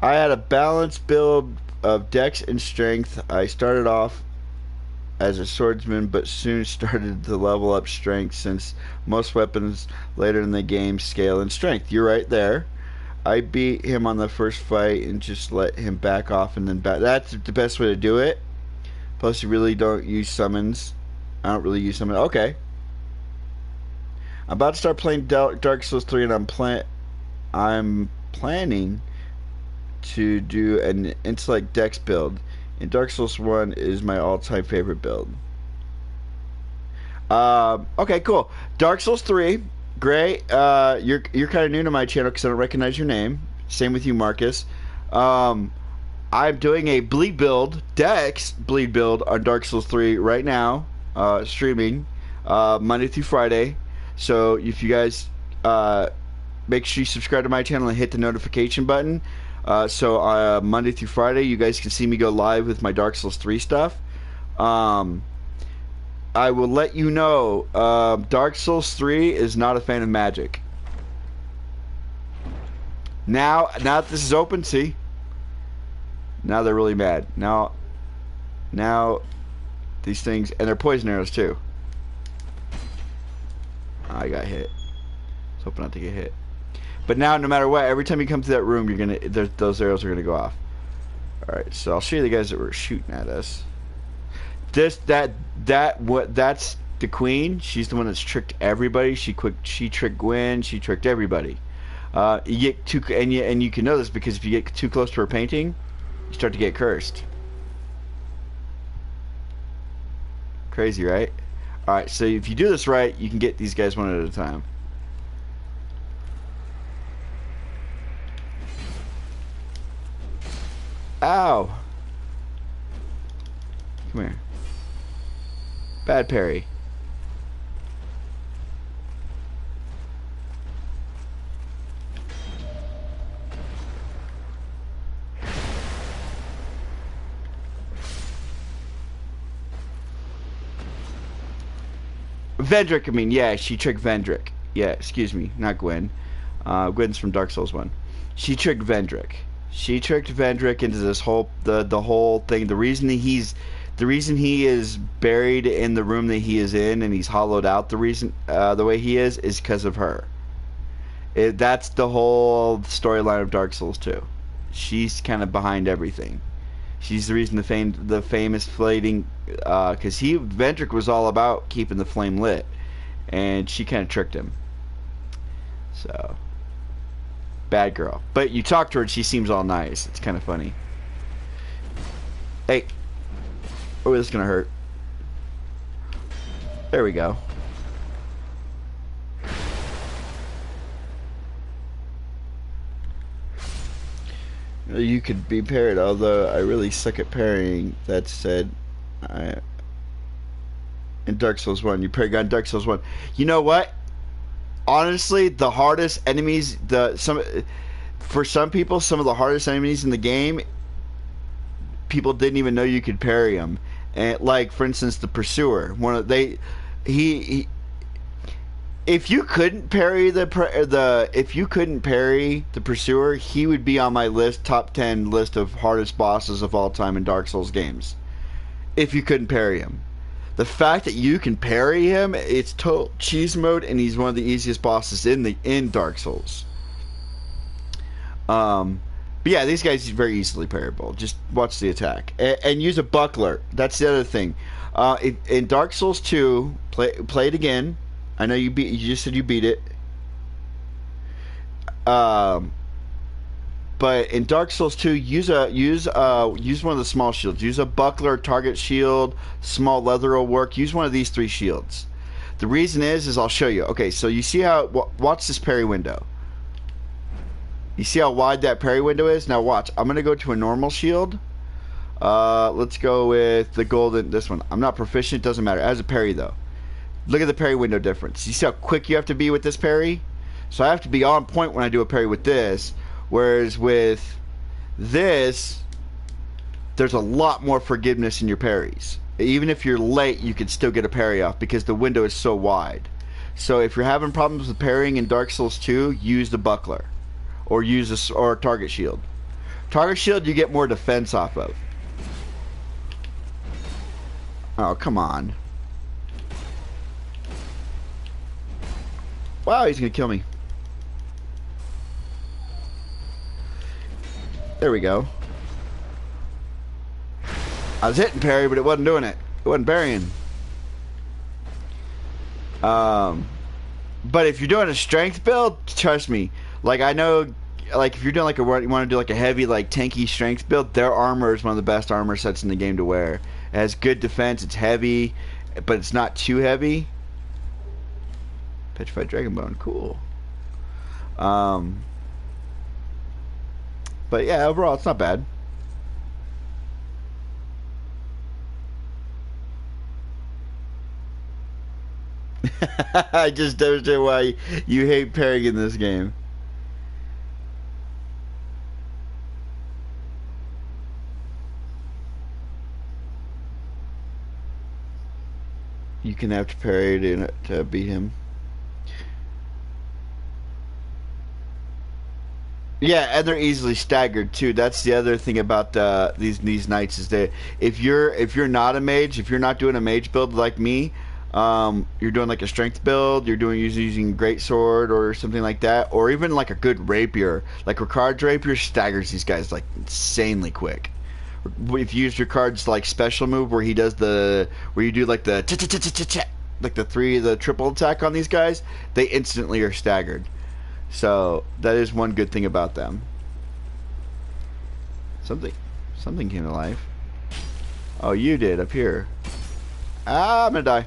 I had a balanced build of dex and strength. I started off as a swordsman, but soon started to level up strength, since most weapons later in the game scale in strength. You're right there. I beat him on the first fight and just let him back off and then back. That's the best way to do it. Plus, you really don't use summons. I don't really use summons. Okay. I'm about to start playing Dark Souls 3, and I'm planning to do an intellect dex build. And Dark Souls 1 is my all-time favorite build. Okay, cool. Dark Souls 3. Gray, you're kind of new to my channel because I don't recognize your name. Same with you, Marcus. I'm doing a bleed build, Dex bleed build on Dark Souls 3 right now, streaming Monday through Friday. So if you guys make sure you subscribe to my channel and hit the notification button. So Monday through Friday, you guys can see me go live with my Dark Souls 3 stuff. I will let you know. Dark Souls 3 is not a fan of magic. Now that this is open, see? Now they're really mad. Now these things, and they're poison arrows too. I got hit. I was hoping not to get hit. But now, no matter what, every time you come to that room, you're gonna those arrows are gonna go off. All right, so I'll show you the guys that were shooting at us. That's the queen. She's the one that's tricked everybody. She tricked Gwen. She tricked everybody. You get too and you can know this because if you get too close to her painting, you start to get cursed. Crazy, right? All right, so if you do this right, you can get these guys one at a time. Ow! Come here. Bad parry. Vendrick, I mean, yeah, she tricked Vendrick. Yeah, excuse me, not Gwen. Gwen's from Dark Souls 1. She tricked Vendrick. She tricked Vendrick into this whole the whole thing. The reason he is buried in the room that he is in and he's hollowed out the way he is because of her. That's the whole storyline of Dark Souls 2. She's kind of behind everything. She's the reason the famous flating, because Vendrick was all about keeping the flame lit, and she kind of tricked him. So, bad girl. But you talk to her and she seems all nice. It's kind of funny. Hey, oh, this is gonna hurt. There we go. You could be parried, although I really suck at parrying. That said, in Dark Souls 1, you parry on Dark Souls 1. You know what? Honestly, the hardest enemies, for some people, some of the hardest enemies in the game, people didn't even know you could parry them. And like, for instance, the Pursuer. If you couldn't parry the Pursuer, he would be on my top 10 list of hardest bosses of all time in Dark Souls games. If you couldn't parry him, the fact that you can parry him, it's total cheese mode, and he's one of the easiest bosses in Dark Souls. But yeah, these guys are very easily parryable. Just watch the attack and use a buckler. That's the other thing. In Dark Souls 2, play it again. I know you just said you beat it. But in Dark Souls 2, use one of the small shields. Use a buckler, target shield, small leather will work. Use one of these 3 shields. The reason is I'll show you. Okay, so you see how watch this parry window. You see how wide that parry window is? Now watch. I'm gonna go to a normal shield. Let's go with the golden. This one. I'm not proficient. Doesn't matter. As a parry though. Look at the parry window difference. You see how quick you have to be with this parry? So I have to be on point when I do a parry with this. Whereas with this, there's a lot more forgiveness in your parries. Even if you're late, you can still get a parry off because the window is so wide. So if you're having problems with parrying in Dark Souls 2, use the buckler. Or use or target shield. Target shield you get more defense off of. Oh, come on. Wow, he's gonna kill me. There we go. I was hitting parry, but it wasn't doing it. It wasn't parrying. But if you're doing a strength build, trust me. Like I know, like if you're doing like you want to do like a heavy, like tanky strength build, their armor is one of the best armor sets in the game to wear. It has good defense. It's heavy, but it's not too heavy. Petrified Dragonbone, cool. But yeah, overall, it's not bad. I just don't understand why you hate parrying in this game. You can have to parry to beat him. Yeah, and they're easily staggered too. That's the other thing about these knights is that if you're not a mage, if you're not doing a mage build like me, you're doing like a strength build, you're doing using great sword or something like that, or even like a good rapier, like Ricard's rapier staggers these guys like insanely quick. If you use Ricard's like special move where he does where you do like the like the triple attack on these guys, they instantly are staggered. So that is one good thing about them. Something came to life. Oh, you did up here. Ah, I'm gonna die.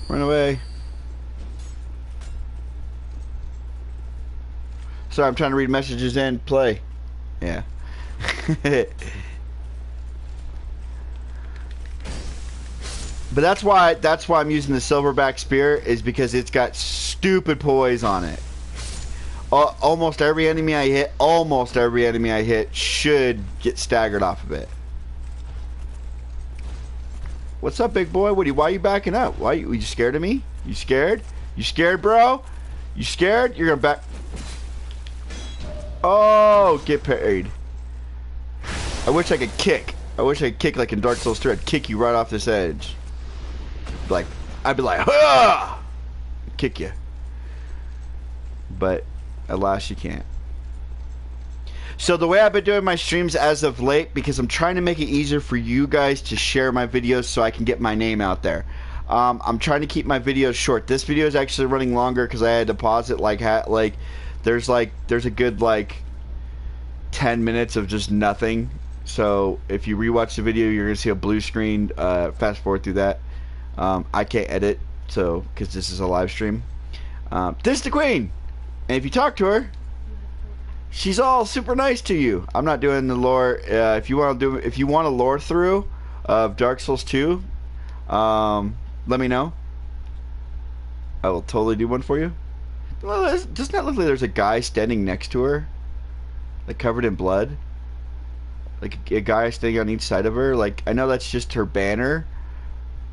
Run away. Sorry, I'm trying to read messages and play. Yeah. But that's why I'm using the silverback spear, is because it's got stupid poise on it. Almost every enemy I hit should get staggered off of it. What's up, big boy? Why are you backing up? Why are you scared of me? You scared? You scared, bro? You scared? You're gonna back. Oh, get parried. I wish I could kick. I wish I could kick like in Dark Souls 3. I'd kick you right off this edge. Like, I'd be like, ah! Kick you. But alas, you can't. So the way I've been doing my streams as of late, because I'm trying to make it easier for you guys to share my videos so I can get my name out there. I'm trying to keep my videos short. This video is actually running longer because I had to pause it. There's a good like 10 minutes of just nothing. So if you rewatch the video, you're gonna see a blue screen. Fast forward through that. I can't edit, so because this is a live stream. This is the queen, and if you talk to her, she's all super nice to you. I'm not doing the lore. If you want a lore through of Dark Souls 2, let me know. I will totally do one for you. Well, doesn't that look like there's a guy standing next to her, like covered in blood, like a guy standing on each side of her? Like, I know that's just her banner.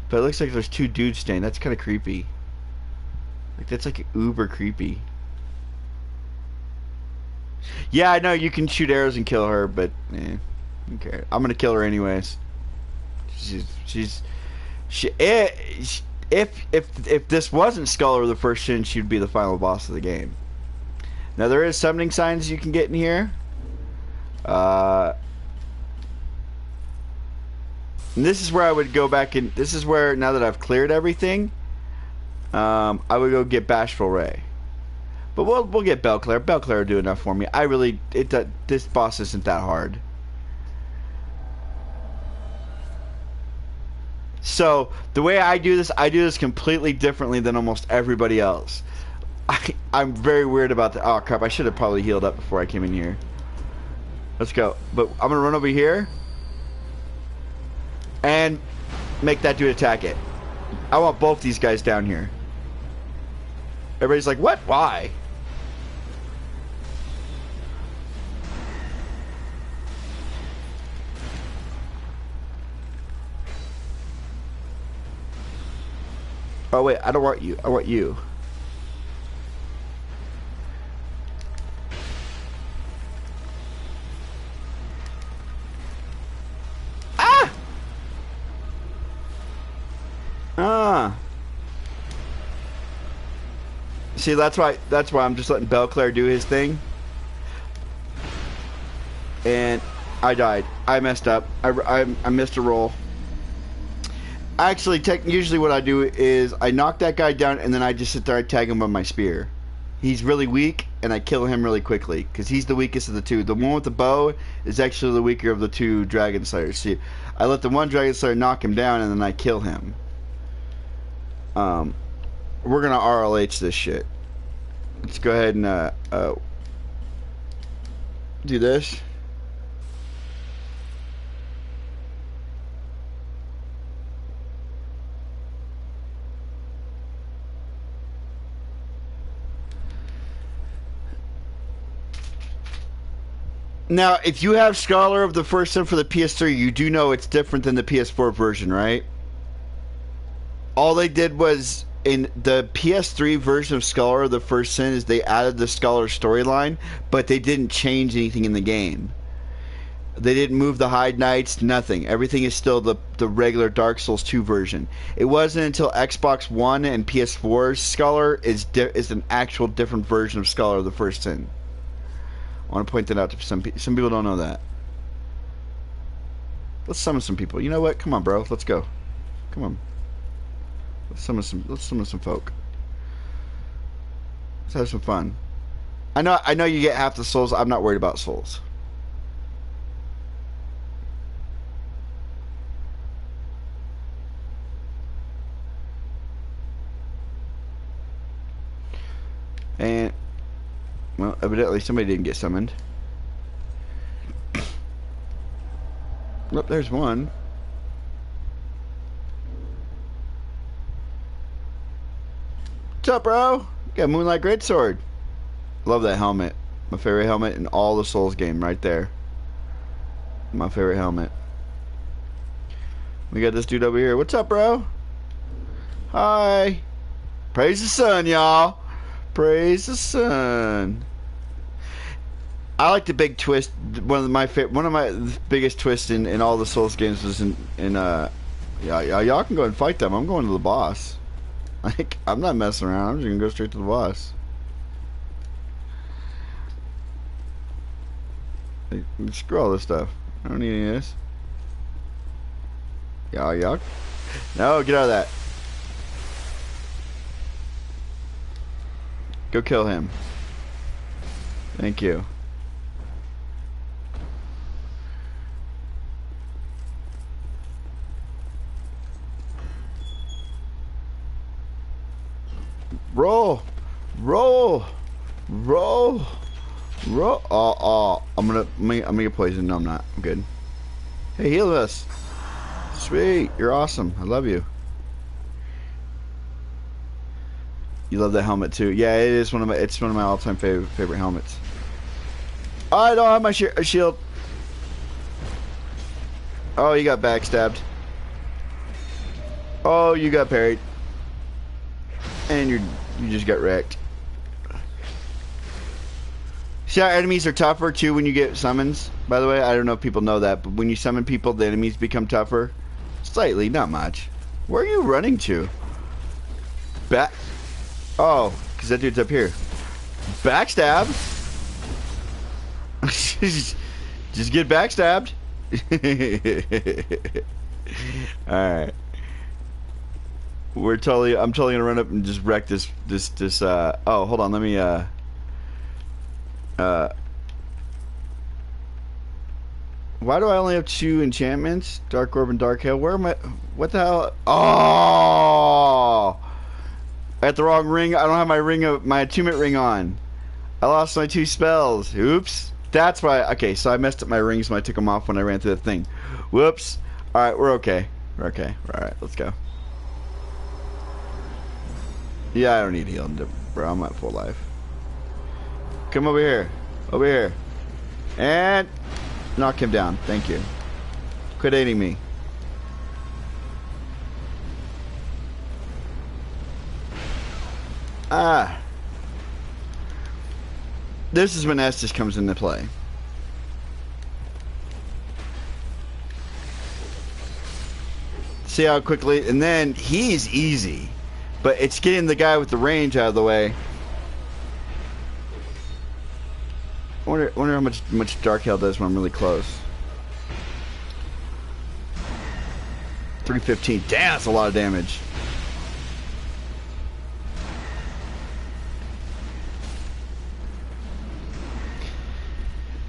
But it looks like there's two dudes standing. That's kind of creepy. Like, that's like uber creepy. Yeah, I know you can shoot arrows and kill her, but okay. I'm gonna kill her anyways. If this wasn't Skull or the First Shin, she'd be the final boss of the game. Now there is summoning signs you can get in here. And this is where I would go back in. This is where, now that I've cleared everything, I would go get Bashful Ray. But we'll get Belclair. Belclair will do enough for me. This boss isn't that hard. So the way I do this completely differently than almost everybody else. I'm very weird about that. Oh crap! I should have probably healed up before I came in here. Let's go. But I'm gonna run over here and make that dude attack it. I want both these guys down here. Everybody's like, what? Why? Oh wait, I don't want you. I want you. Ah! Ah. See, that's why I'm just letting Belclair do his thing. And I died. I messed up. I missed a roll. Actually, usually what I do is I knock that guy down and then I just sit there and tag him with my spear. He's really weak and I kill him really quickly because he's the weakest of the two. The one with the bow is actually the weaker of the two Dragon Slayers. See, I let the one Dragon Slayer knock him down and then I kill him. We're gonna RLH this shit. Let's go ahead and do this. Now, if you have Scholar of the First Sin for the PS3, you do know it's different than the PS4 version, right? All they did was in the PS3 version of Scholar of the First Sin is they added the Scholar storyline, but they didn't change anything in the game. They didn't move the Hide Knights, nothing. Everything is still the regular Dark Souls 2 version. It wasn't until Xbox One and PS4 Scholar is an actual different version of Scholar of the First Sin. I want to point that out to some people. Some people don't know that. Let's summon some people. You know what? Come on, bro. Let's go. Come on. Let's summon some folk. Let's have some fun. I know you get half the souls. I'm not worried about souls. And, well, evidently somebody didn't get summoned. Oh, there's one. What's up, bro? Got Moonlight Greatsword. Love that helmet. My favorite helmet in all the Souls game right there. My favorite helmet. We got this dude over here. What's up, bro? Hi. Praise the sun, y'all. Praise the sun. I like the big twist. One of my biggest twists in all the Souls games was in yeah, y'all can go and fight them. I'm going to the boss. Like, I'm not messing around. I'm just gonna go straight to the boss. Like, screw all this stuff. I don't need any of this. Y'all. No, get out of that. Go kill him. Thank you. Roll. Oh. I'm gonna get poisoned. No, I'm not. I'm good. Hey, heal us. Sweet. You're awesome. I love you. You love that helmet too. Yeah, it is one of my all-time favorite helmets. I don't have my shield. Oh, you got backstabbed. Oh, you got parried. And you just got wrecked. See how enemies are tougher too when you get summons? By the way, I don't know if people know that, but when you summon people, the enemies become tougher. Slightly, not much. Where are you running to? Back. Oh, because that dude's up here. Backstab. Just get backstabbed. Alright. I'm totally gonna run up and just wreck this oh, hold on, let me why do I only have 2 enchantments? Dark Orb and Dark Hail. Where am I? What the hell? Oh! I got the wrong ring. I don't have my attunement ring on. I lost my 2 spells. Oops. That's why. Okay, so I messed up my rings when I took them off when I ran through the thing. Whoops. Alright, we're okay. We're okay. Alright, let's go. Yeah, I don't need healing, bro. I'm at full life. Come over here. Over here. And knock him down. Thank you. Quit aiding me. Ah. This is when Estus comes into play. See how quickly, and then he's easy, but it's getting the guy with the range out of the way. I wonder how much Dark Hail does when I'm really close. 315. Damn, that's a lot of damage.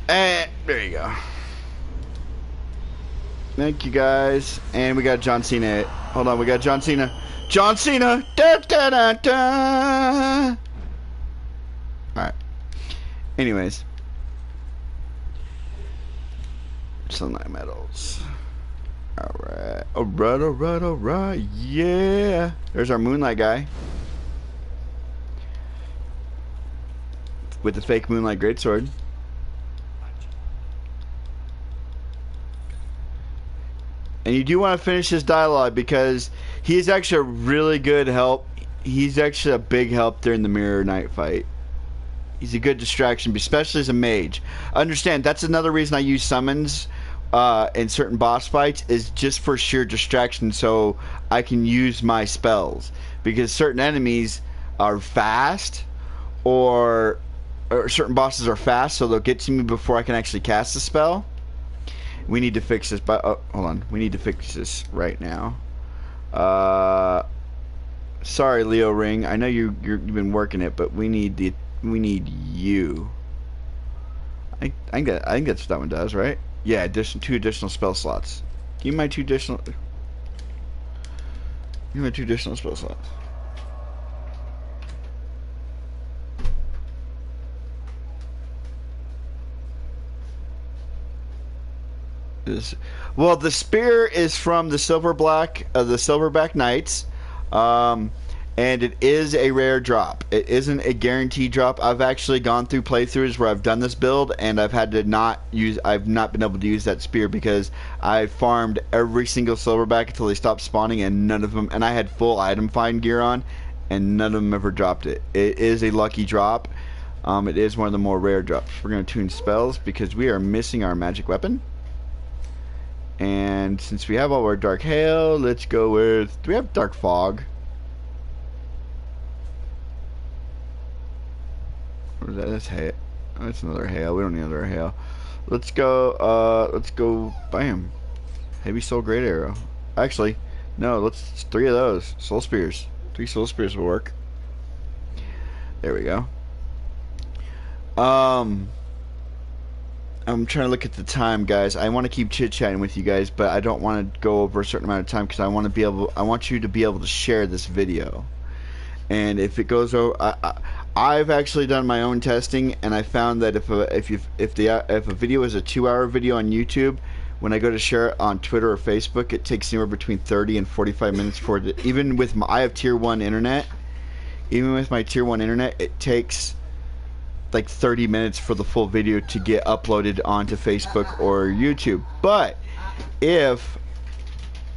And there you go. Thank you guys. And we got John Cena. Hold on, we got John Cena. John Cena! Da, da, da, da. Alright. Anyways. Sunlight medals. Alright. Yeah. There's our Moonlight guy. With the fake Moonlight Greatsword. And you do want to finish his dialogue because he's actually a really good help. He's actually a big help during the Mirror Knight fight. He's a good distraction, especially as a mage. Understand, that's another reason I use summons in certain boss fights, is just for sheer distraction so I can use my spells. Because certain enemies are fast, or certain bosses are fast, so they'll get to me before I can actually cast the spell. We need to fix this, but hold on. We need to fix this right now. Sorry, Leo Ring. I know you've been working it, but we need you. I think that's what that one does, right? Yeah, two additional spell slots. Give me my two additional. Give me my two additional spell slots. Well, the spear is from the Silverback Knights, and it is a rare drop. It isn't a guaranteed drop. I've actually gone through playthroughs where I've done this build, and I've been able to use that spear because I farmed every single Silverback until they stopped spawning, and none of them. And I had full item find gear on, and none of them ever dropped it. It is a lucky drop. It is one of the more rare drops. We're going to tune spells because we are missing our magic weapon. And since we have all our Dark Hail, let's go with... Do we have Dark Fog? What is that? That's hail. Oh, that's another hail. We don't need another hail. Let's go, bam. Heavy Soul Great Arrow. Actually, no, let's 3 of those. Soul Spears. 3 Soul Spears will work. There we go. I'm trying to look at the time, guys. I want to keep chit-chatting with you guys, but I don't want to go over a certain amount of time because I want you to be able to share this video. And if it goes over, I've actually done my own testing, and I found that if a video is a 2-hour video on YouTube, when I go to share it on Twitter or Facebook, it takes anywhere between 30 and 45 minutes for it. Even with I have tier 1 internet. Even with my tier 1 internet, it takes like 30 minutes for the full video to get uploaded onto Facebook or YouTube. But if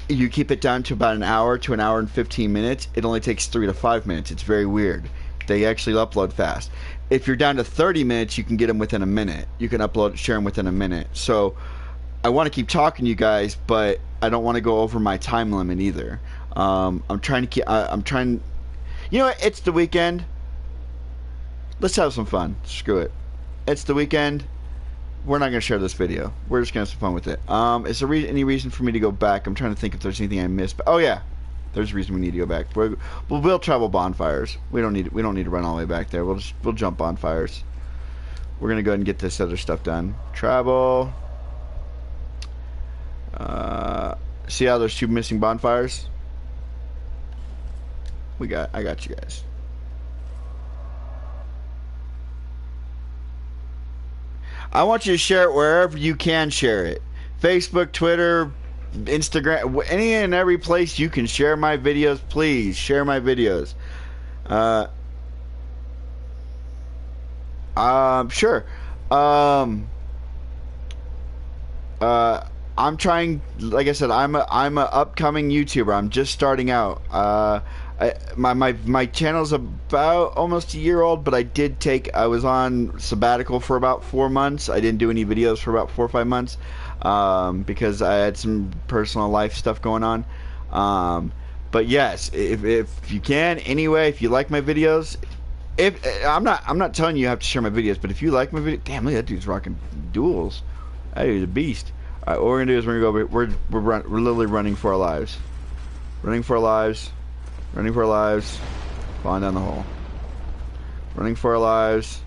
you keep it down to about an hour to an hour and 15 minutes, it only takes 3 to 5 minutes. It's very weird. They actually upload fast. If you're down to 30 minutes, you can get them within a minute. You can share them within a minute. So I want to keep talking to you guys, but I don't want to go over my time limit either. I'm trying. You know what? It's the weekend. Let's have some fun. Screw it. It's the weekend. We're not going to share this video. We're just going to have some fun with it. Is there any reason for me to go back? I'm trying to think if there's anything I missed. But, oh yeah, there's a reason we need to go back. We'll travel bonfires. We don't need to run all the way back there. We'll jump bonfires. We're going to go ahead and get this other stuff done. Travel. See how there's 2 missing bonfires? I got you guys. I want you to share it wherever you can share it. Facebook, Twitter, Instagram, any and every place you can share my videos. Please share my videos. Sure. I'm trying. Like I said, I'm a upcoming YouTuber. I'm just starting out. My channel's about almost a year old, but I was on sabbatical for about 4 months. I didn't do any videos for about 4 or 5 months because I had some personal life stuff going on. But yes, if you can, anyway, if you like my videos, I'm not telling you have to share my videos, but if you like my video, damn, look, that dude's rocking duels. That dude's a beast. All right, what we're gonna do is we're gonna go. We're literally running for our lives. Running for our lives. Running for our lives. Falling down the hole. Running for our lives.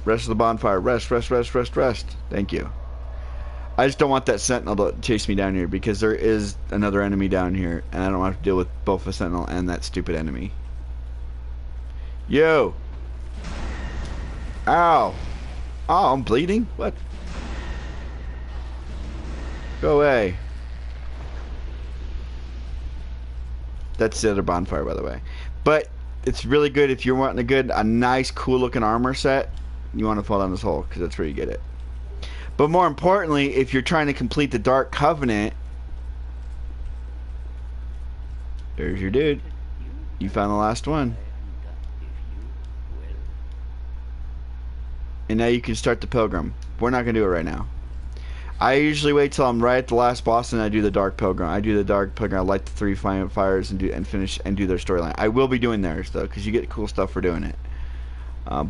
Rest of the bonfire. Rest, rest, rest, rest, rest. Thank you. I just don't want that sentinel to chase me down here because there is another enemy down here and I don't have to deal with both the sentinel and that stupid enemy. Yo! Ow! Oh, I'm bleeding? What? Go away. That's the other bonfire, by the way. But it's really good if you're wanting a nice, cool looking armor set. You want to fall down this hole because that's where you get it. But more importantly, if you're trying to complete the Dark Covenant, there's your dude. You found the last one. And now you can start the Pilgrim. We're not going to do it right now. I usually wait till I'm right at the last boss and I do the Dark Pilgrim. I do the Dark Pilgrim. I light the 3 fires and finish and do their storyline. I will be doing theirs though, because you get cool stuff for doing it.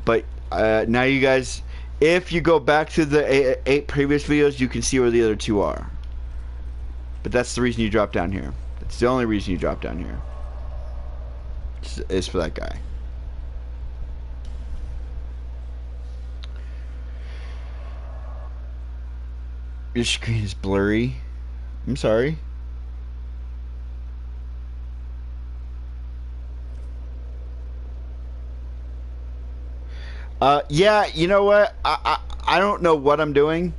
But now you guys, if you go back to the 8 previous videos, you can see where the other 2 are. But that's the reason you drop down here. That's the only reason you drop down here. Is for that guy. Your screen is blurry. I'm sorry. Yeah, you know what? I don't know what I'm doing.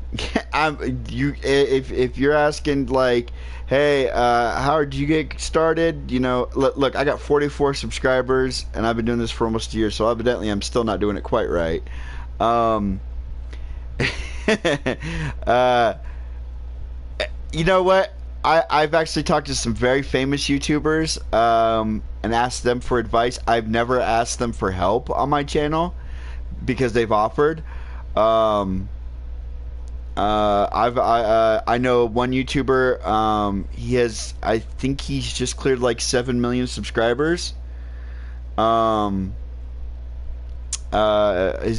If you're asking like, hey, how did you get started? You know, look, I got 44 subscribers and I've been doing this for almost a year, so evidently I'm still not doing it quite right. You know what? I've actually talked to some very famous YouTubers and asked them for advice. I've never asked them for help on my channel because they've offered. I know one YouTuber. He has, I think he's just cleared like 7 million subscribers. His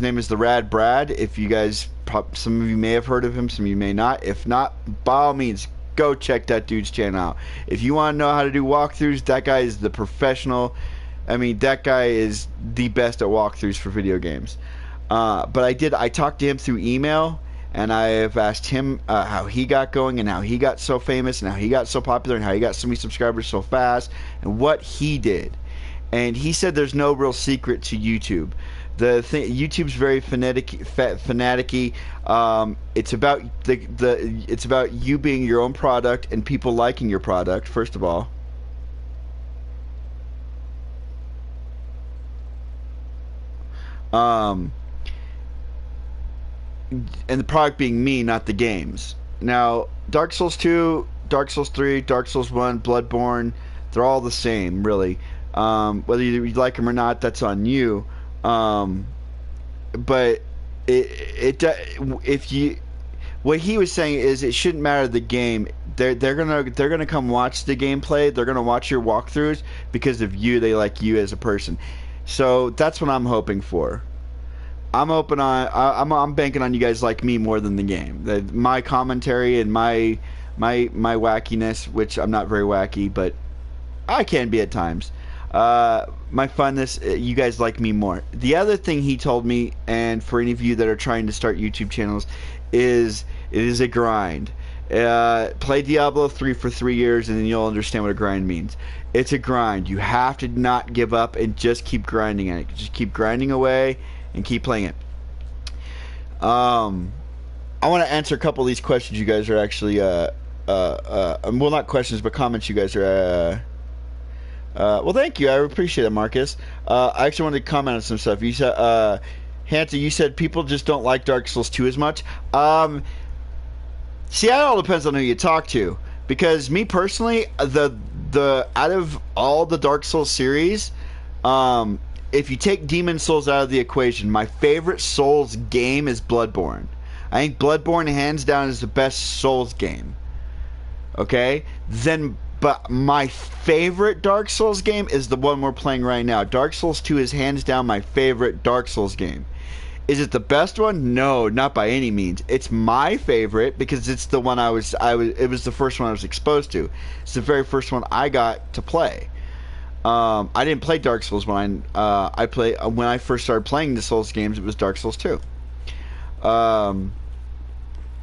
name is the Rad Brad. If you guys, some of you may have heard of him, some of you may not. If not, by all means, go check that dude's channel out. If you want to know how to do walkthroughs, that guy is the professional. I mean, that guy is the best at walkthroughs for video games. But I talked to him through email, and I have asked him how he got going and how he got so famous and how he got so popular and how he got so many subscribers so fast and what he did. And he said there's no real secret to YouTube. YouTube's very fanaticky. It's about it's about you being your own product and people liking your product. First of all, and the product being me, not the games. Now, Dark Souls 2, Dark Souls 3, Dark Souls 1, Bloodborne, they're all the same, really. Whether you like them or not, that's on you. But if you, what he was saying is it shouldn't matter the game. They're gonna come watch the gameplay. They're gonna watch your walkthroughs because of you. They like you as a person. So that's what I'm hoping for. I'm banking on you guys like me more than the game. My commentary and my wackiness, which I'm not very wacky, but I can be at times. My funness, you guys like me more. The other thing he told me, and for any of you that are trying to start YouTube channels, is it is a grind. Play Diablo 3 for 3 years and then you'll understand what a grind means. It's a grind. You have to not give up and just keep grinding at it. Just keep grinding away and keep playing it. I want to answer a couple of these questions you guys are actually well, not questions, but comments you guys are well, thank you. I appreciate it, Marcus. I actually wanted to comment on some stuff. You said, Hanta, you said people just don't like Dark Souls 2 as much. See, that all depends on who you talk to. Because me personally, the out of all the Dark Souls series, if you take Demon Souls out of the equation, my favorite Souls game is Bloodborne. I think Bloodborne, hands down, is the best Souls game. Okay? But my favorite Dark Souls game is the one we're playing right now. Dark Souls 2 is hands down my favorite Dark Souls game. Is it the best one? No, not by any means. It's my favorite because it's the one it was the first one I was exposed to. It's the very first one I got to play. I didn't play Dark Souls when when I first started playing the Souls games. It was Dark Souls 2.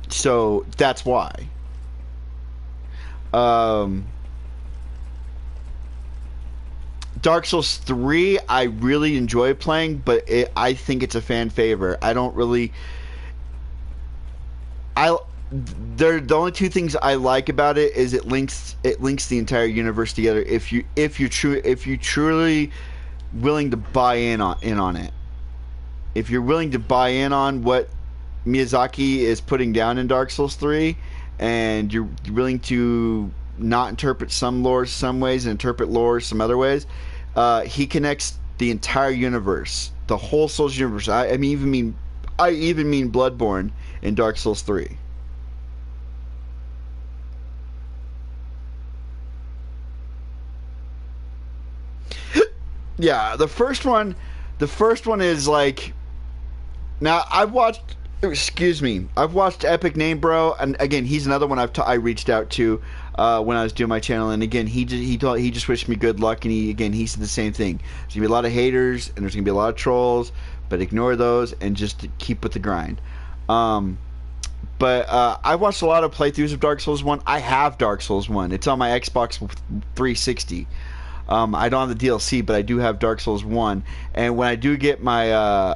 So that's why. Dark Souls 3 I really enjoy playing, but I think it's a fan favorite. I don't really. The only two things I like about it is it links the entire universe together. If you're truly willing to buy in on it, if you're willing to buy in on what Miyazaki is putting down in Dark Souls 3, and you're willing to not interpret some lore some ways and interpret lore some other ways, he connects the entire universe, the whole Souls universe. I even mean Bloodborne in Dark Souls 3. Yeah, the first one is like, now I've watched. Excuse me. I've watched Epic Name Bro, and again, he's another one I reached out to when I was doing my channel, and again, he just wished me good luck, and he said the same thing. There's gonna be a lot of haters, and there's gonna be a lot of trolls, but ignore those and just keep with the grind. But I watched a lot of playthroughs of Dark Souls 1. I have Dark Souls 1. It's on my Xbox 360. I don't have the DLC, but I do have Dark Souls 1. And when I do get my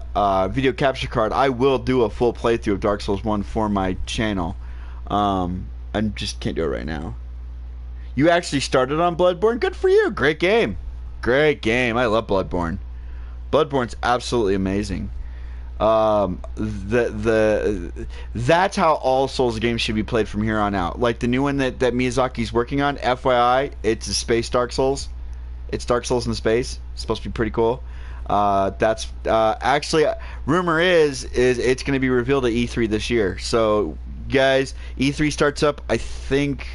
video capture card, I will do a full playthrough of Dark Souls 1 for my channel. I just can't do it right now. You actually started on Bloodborne? Good for you. Great game. Great game. I love Bloodborne. Bloodborne's absolutely amazing. That's how all Souls games should be played from here on out. Like the new one that Miyazaki's working on, FYI, it's a space Dark Souls. It's Dark Souls in space. It's supposed to be pretty cool. That's actually, rumor is it's going to be revealed at E3 this year. So, guys, E3 starts up, I think,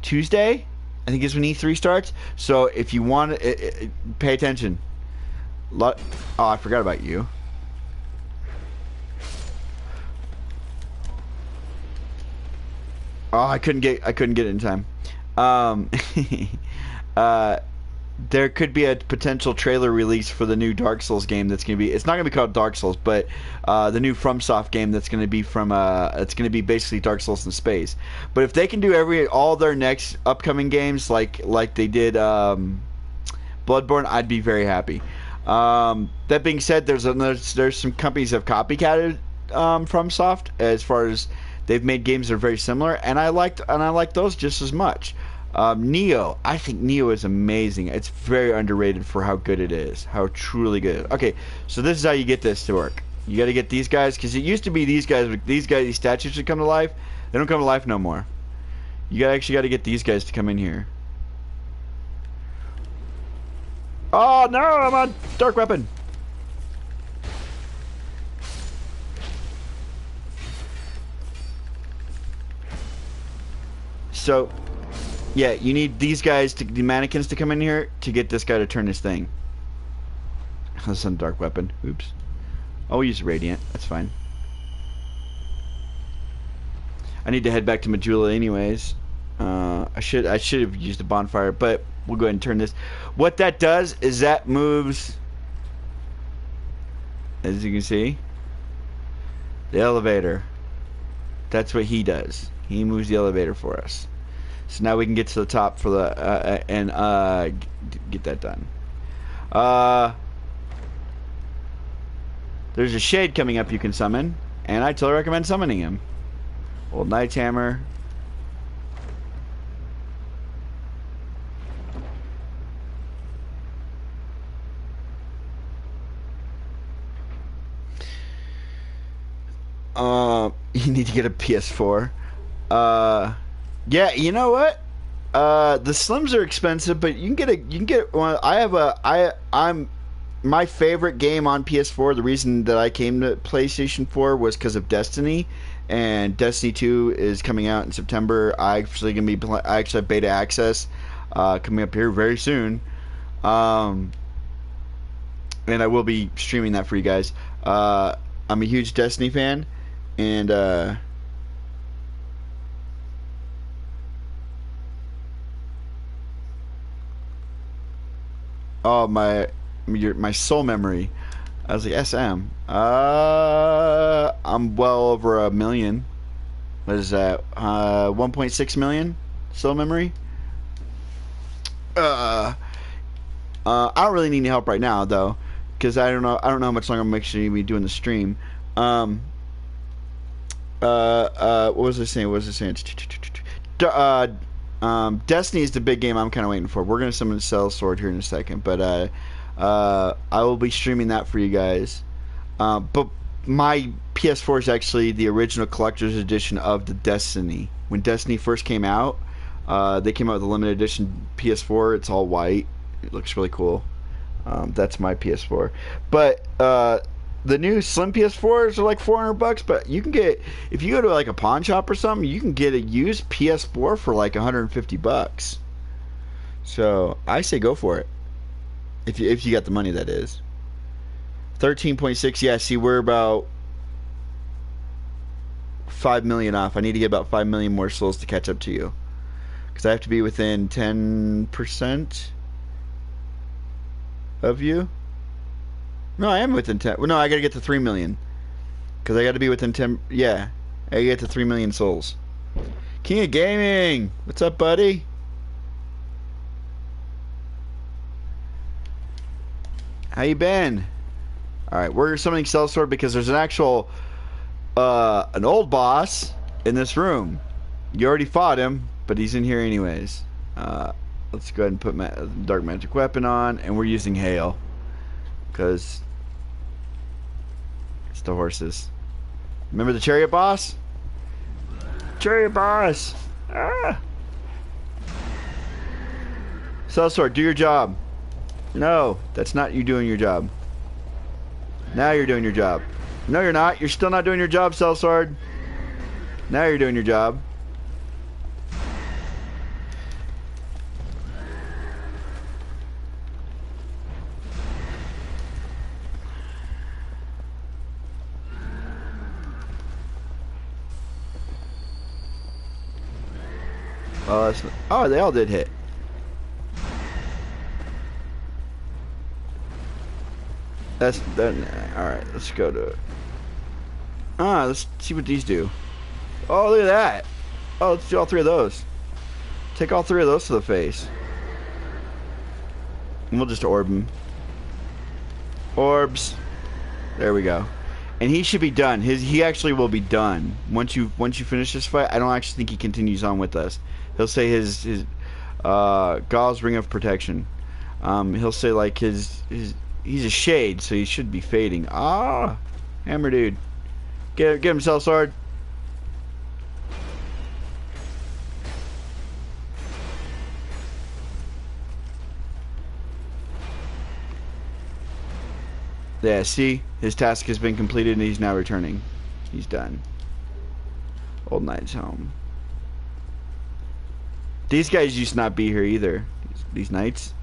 Tuesday. I think is when E3 starts. So, if you want to pay attention. Oh, I forgot about you. Oh, I couldn't get it in time. There could be a potential trailer release for the new Dark Souls game that's going to be, it's not going to be called Dark Souls, but the new FromSoft game that's going to be from it's going to be basically Dark Souls in space. But if they can do all their next upcoming games like they did Bloodborne, I'd be very happy. That being said, there's some companies that have copycatted FromSoft as far as they've made games that are very similar, and I like those just as much. Neo, I think Neo is amazing. It's very underrated for how good it is, how truly good. Okay, so this is how you get this to work. You got to get these guys, because it used to be these statues would come to life. They don't come to life no more. You actually got to get these guys to come in here. Oh no, I'm on dark weapon. So, yeah, you need these guys, the mannequins, to come in here to get this guy to turn this thing. That's a dark weapon. Oops. I'll use radiant. That's fine. I need to head back to Majula anyways. I should have used a bonfire, but we'll go ahead and turn this. What that does is that moves, as you can see, the elevator. That's what he does. He moves the elevator for us. So now we can get to the top for the get that done. There's a shade coming up you can summon, and I totally recommend summoning him. Old Knight's Hammer. You need to get a PS4. Yeah, you know what? The Slims are expensive, but you can get one. I'm my favorite game on PS4. The reason that I came to PlayStation 4 was because of Destiny, and Destiny 2 is coming out in September. I actually have beta access coming up here very soon, and I will be streaming that for you guys. I'm a huge Destiny fan, and oh, my soul memory. I was like, SM. I'm well over a million. What is that? 1.6 million soul memory. I don't really need any help right now though, because I don't know how much longer I'm actually be doing the stream. What was I saying? Destiny is the big game I'm kind of waiting for. We're gonna summon Cell Sword here in a second, but I will be streaming that for you guys. But my PS4 is actually the original collector's edition of the Destiny. When Destiny first came out, they came out with a limited edition PS4. It's all white. It looks really cool. That's my PS4. But the new slim PS4s are like $400. But you can get, if you go to like a pawn shop or something, you can get a used PS4 for like $150. So I say go for it. If you got the money, that is. 13.6. Yeah, see, we're about 5 million off. I need to get about 5 million more souls to catch up to you, because I have to be within 10% of you. No, I am within 10. Well, no, I gotta get to 3 million, because I gotta be within 10. Yeah, I gotta get to 3 million souls. King of Gaming, what's up, buddy? How you been? Alright, we're summoning Sellsword because there's an actual an old boss in this room. You already fought him, but he's in here anyways. Let's go ahead and put Dark Magic Weapon on, and we're using Hail, because it's the horses. Remember the Chariot Boss? Chariot Boss! Ah! Sellsword, do your job. No, that's not you doing your job. Now you're doing your job. No, you're not. You're still not doing your job, Sellsword. Now you're doing your job. Oh, that's... Oh, they all did hit. That's that. Alright, let's go to it. Let's see what these do. Oh, look at that. Oh, let's do all three of those. Take all three of those to the face. And we'll just orb him. Orbs. There we go. And he should be done. He actually will be done. Once you finish this fight, I don't actually think he continues on with us. He'll say his Gauze Ring of Protection. He'll say like his he's a shade, so he should be fading. Ah, hammer dude. Get him, Sellsword. Yeah, see? His task has been completed and he's now returning. He's done. Old Knight's home. These guys used to not be here either. These knights.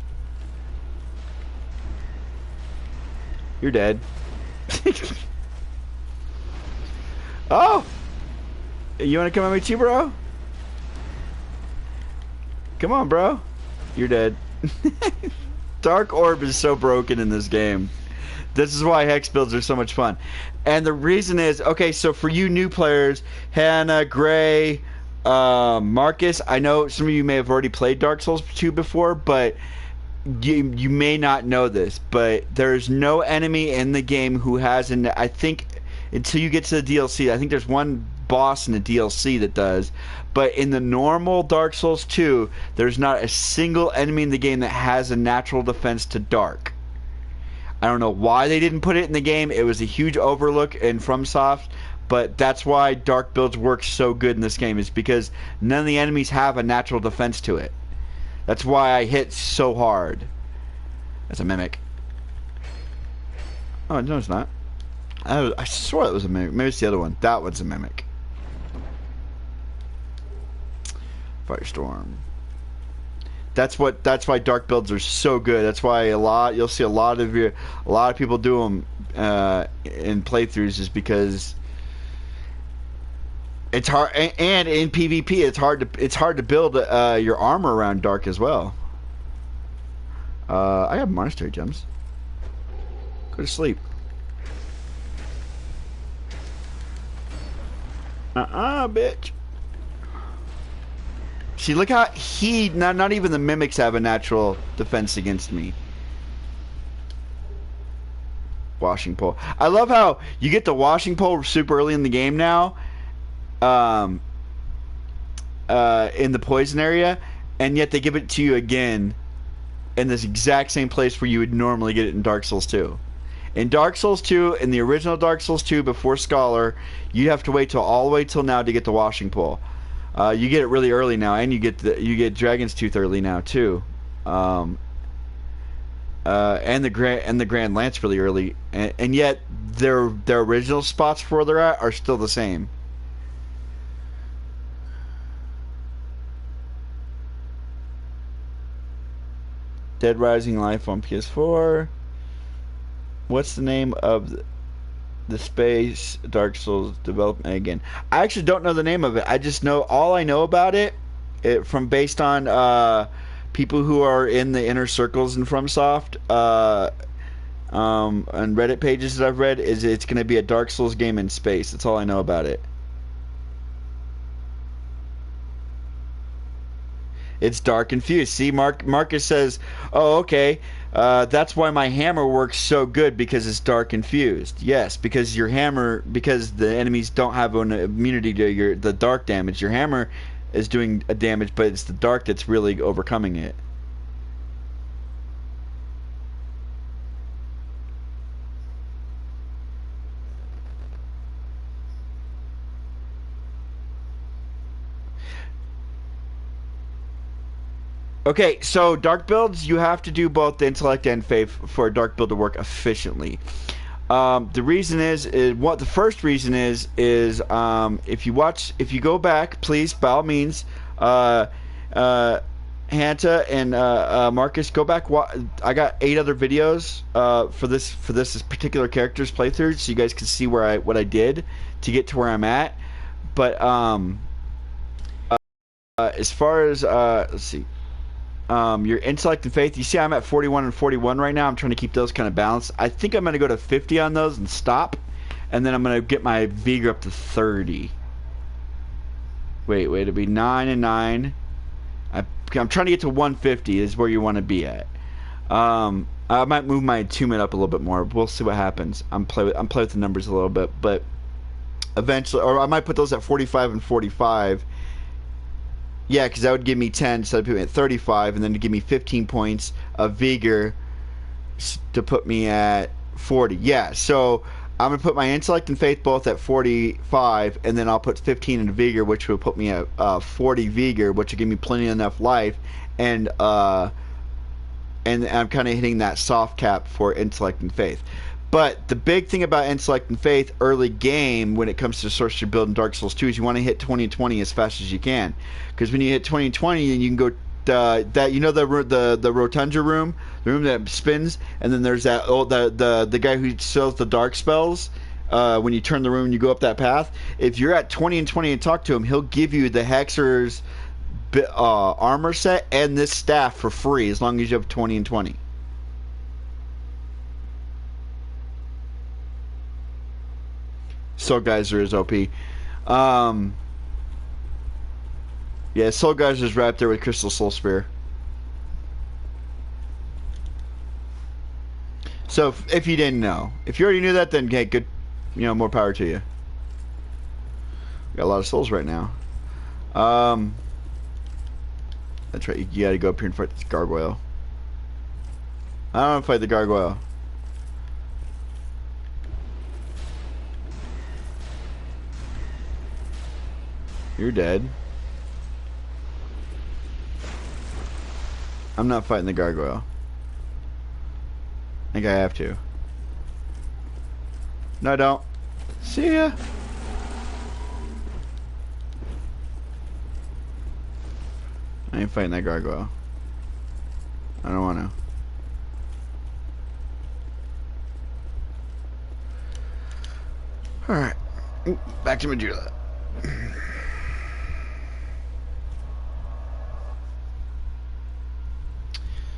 You're dead. Oh! You wanna come at me too, bro? Come on, bro. You're dead. Dark Orb is so broken in this game. This is why hex builds are so much fun. And the reason is, okay, so for you new players, Hannah, Gray, Marcus, I know some of you may have already played Dark Souls 2 before, but you may not know this, but there's no enemy in the game who has an, I think, until you get to the DLC, I think there's one boss in the DLC that does, but in the normal Dark Souls 2, there's not a single enemy in the game that has a natural defense to dark. I don't know why they didn't put it in the game. It was a huge overlook in FromSoft, but that's why dark builds work so good in this game, is because none of the enemies have a natural defense to it. That's why I hit so hard. That's a mimic. Oh, no, it's not. I swore that was a mimic. Maybe it's the other one. That one's a mimic. Firestorm. That's why dark builds are so good. That's why you'll see a lot of people do them in playthroughs, is because it's hard, and in PvP it's hard to build your armor around dark as well. I have monastery gems. Go to sleep. Bitch. See, look how not even the mimics have a natural defense against me. Washing pole. I love how you get the washing pole super early in the game now, in the poison area, and yet they give it to you again in this exact same place where you would normally get it in Dark Souls 2. In Dark Souls 2, in the original Dark Souls 2 before Scholar, you have to wait till all the way till now to get the washing pole. You get it really early now, and you get Dragon's Tooth early now too. Um, and the Grand Lance really early, and yet their original spots for where they're at are still the same. Dead Rising Life on PS4. What's the name of the space Dark Souls development again? I actually don't know the name of it. I just know all I know about it from based on people who are in the inner circles in FromSoft and Reddit pages that I've read is it's going to be a Dark Souls game in space. That's all I know about it. It's dark and fused. See, Marcus says, "Oh, okay. That's why my hammer works so good because it's dark and fused." Yes, because your hammer, because the enemies don't have an immunity to the dark damage. Your hammer is doing a damage, but it's the dark that's really overcoming it. Okay, so dark builds, you have to do both the intellect and faith for a dark build to work efficiently. The reason is what the first reason is if you go back, please by all means, Hanta and Marcus, go back. I got 8 other videos for this particular character's playthrough, so you guys can see what I did to get to where I'm at. But as far as let's see. Your intellect and faith, you see I'm at 41 and 41 right now. I'm trying to keep those kind of balanced. I think I'm going to go to 50 on those and stop, and then I'm going to get my vigor up to 30. Wait, it'll be 9 and 9. I'm trying to get to 150 is where you want to be at. I might move my attunement up a little bit more. We'll see what happens. I'm play with the numbers a little bit, but eventually, or I might put those at 45 and 45. Yeah, because that would give me 10, so I'd put me at 35, and then to give me 15 points of vigor to put me at 40. Yeah, so I'm going to put my intellect and faith both at 45, and then I'll put 15 in vigor, which will put me at 40 vigor, which will give me plenty enough life, and I'm kind of hitting that soft cap for intellect and faith. But the big thing about intellect and faith early game when it comes to sorcery build in Dark Souls 2 is you want to hit 20 and 20 as fast as you can, because when you hit 20 and 20, then you can go the rotunda room, the room that spins, and then there's that the guy who sells the dark spells. When you turn the room and you go up that path, if you're at 20 and 20 and talk to him, he'll give you the Hexer's armor set and this staff for free as long as you have 20 and 20. Soul Geyser is OP. Yeah, Soul Geyser is right up there with Crystal Soul Spear. So if you didn't know, if you already knew that, then hey, good, more power to you. Got a lot of souls right now. That's right. You gotta go up here and fight this gargoyle. I don't want to fight the gargoyle. You're dead. I'm not fighting the gargoyle. I think I have to. No, I don't. See ya. I ain't fighting that gargoyle. I don't want to. Alright. Back to Medulla.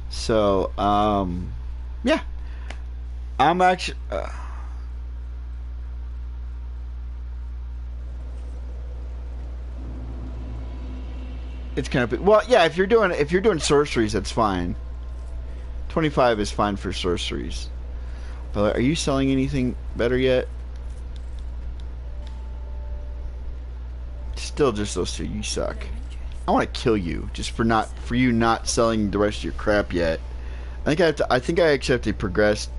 So, yeah. I'm actually... it's kind of... Well, yeah, if you're doing sorceries, that's fine. 25 is fine for sorceries. But are you selling anything better yet? Still just those two. You suck. I want to kill you just for you not selling the rest of your crap yet. I think I actually have to progress.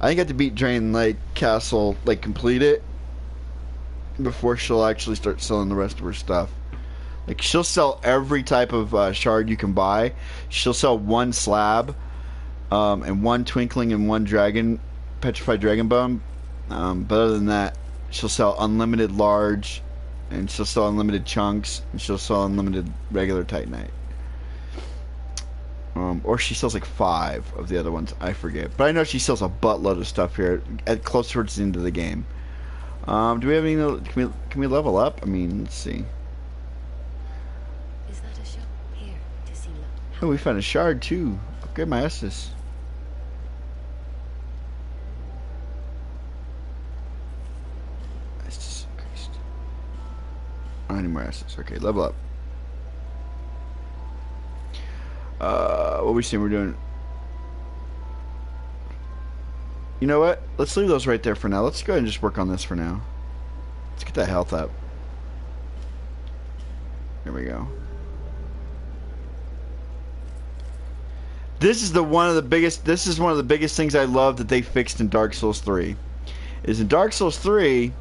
I think I have to beat Drain Lake Castle, like complete it, before she'll actually start selling the rest of her stuff. Like she'll sell every type of shard you can buy. She'll sell one slab, and one twinkling and one dragon, petrified dragon bone. But other than that, she'll sell unlimited large, and she'll sell unlimited chunks, and she'll sell unlimited regular titanite. Or she sells like 5 of the other ones. I forget, but I know she sells a buttload of stuff here at close towards the end of the game. Do we have any? Can we level up? I mean, let's see. Is that a shop here to see? Oh, we found a shard too. Upgrade my Estus. Estus increased. I need more Estus. Okay, level up. What we saying we're doing? You know what? Let's leave those right there for now. Let's go ahead and just work on this for now. Let's get that health up. There we go. This is one of the biggest things I love that they fixed in Dark Souls 3. Is in Dark Souls 3,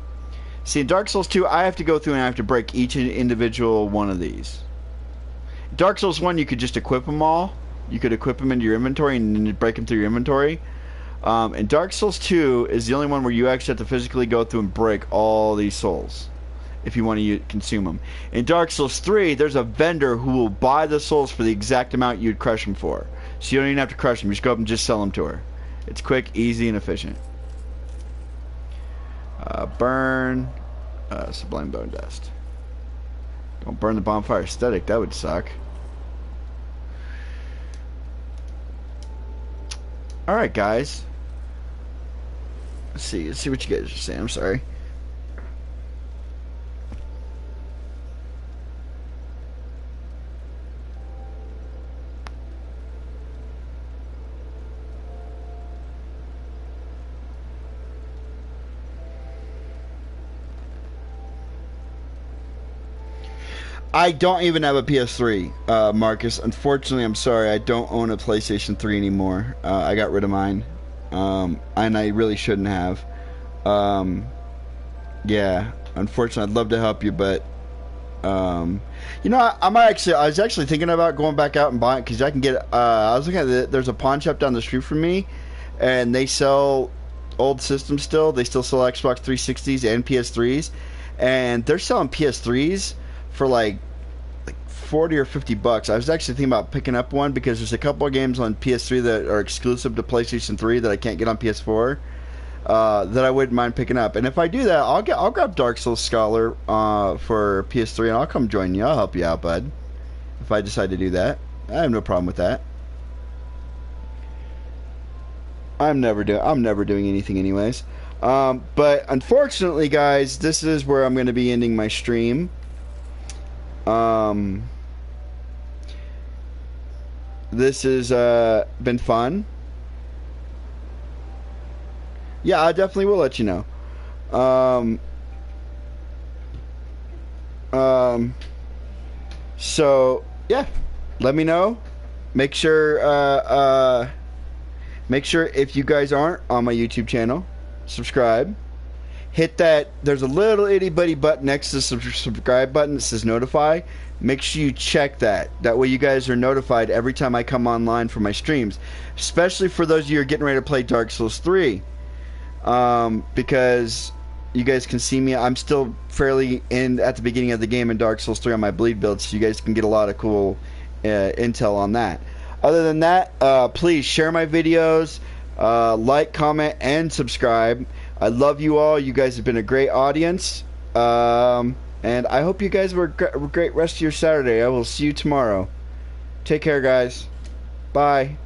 see in Dark Souls 2 I have to go through and I have to break each individual one of these. Dark Souls 1 you could just equip them all. You could equip them into your inventory and then break them through your inventory. And Dark Souls 2 is the only one where you actually have to physically go through and break all these souls if you want to consume them. In Dark Souls 3, there's a vendor who will buy the souls for the exact amount you'd crush them for. So you don't even have to crush them. You just go up and just sell them to her. It's quick, easy, and efficient. Burn. Sublime Bone Dust. Don't burn the bonfire aesthetic. That would suck. Alright, guys. Let's see what you guys are saying. I'm sorry. I don't even have a PS3, Marcus. Unfortunately, I'm sorry. I don't own a PlayStation 3 anymore. I got rid of mine. And I really shouldn't have. Yeah, unfortunately, I'd love to help you, but you know, I was actually thinking about going back out and buying, because I can get. I was looking at there's a pawn shop down the street from me, and they sell old systems still. They still sell Xbox 360s and PS3s, and they're selling PS3s for like 40 or 50 bucks. I was actually thinking about picking up one because there's a couple of games on PS3 that are exclusive to PlayStation 3 that I can't get on PS4. That I wouldn't mind picking up. And if I do that, I'll grab Dark Souls Scholar for PS3 and I'll come join you. I'll help you out, bud. If I decide to do that, I have no problem with that. I'm never doing anything anyways. But unfortunately, guys, this is where I'm going to be ending my stream. This has been fun. Yeah, I definitely will let you know. So yeah, let me know. Make sure if you guys aren't on my YouTube channel, subscribe. Hit that. There's a little itty bitty button next to the subscribe button that says notify. Make sure you check that. That way you guys are notified every time I come online for my streams. Especially for those of you who are getting ready to play Dark Souls 3. Because you guys can see me. I'm still fairly at the beginning of the game in Dark Souls 3 on my bleed build, so you guys can get a lot of cool intel on that. Other than that, please share my videos, like, comment, and subscribe. I love you all. You guys have been a great audience. And I hope you guys were a great rest of your Saturday. I will see you tomorrow. Take care, guys. Bye.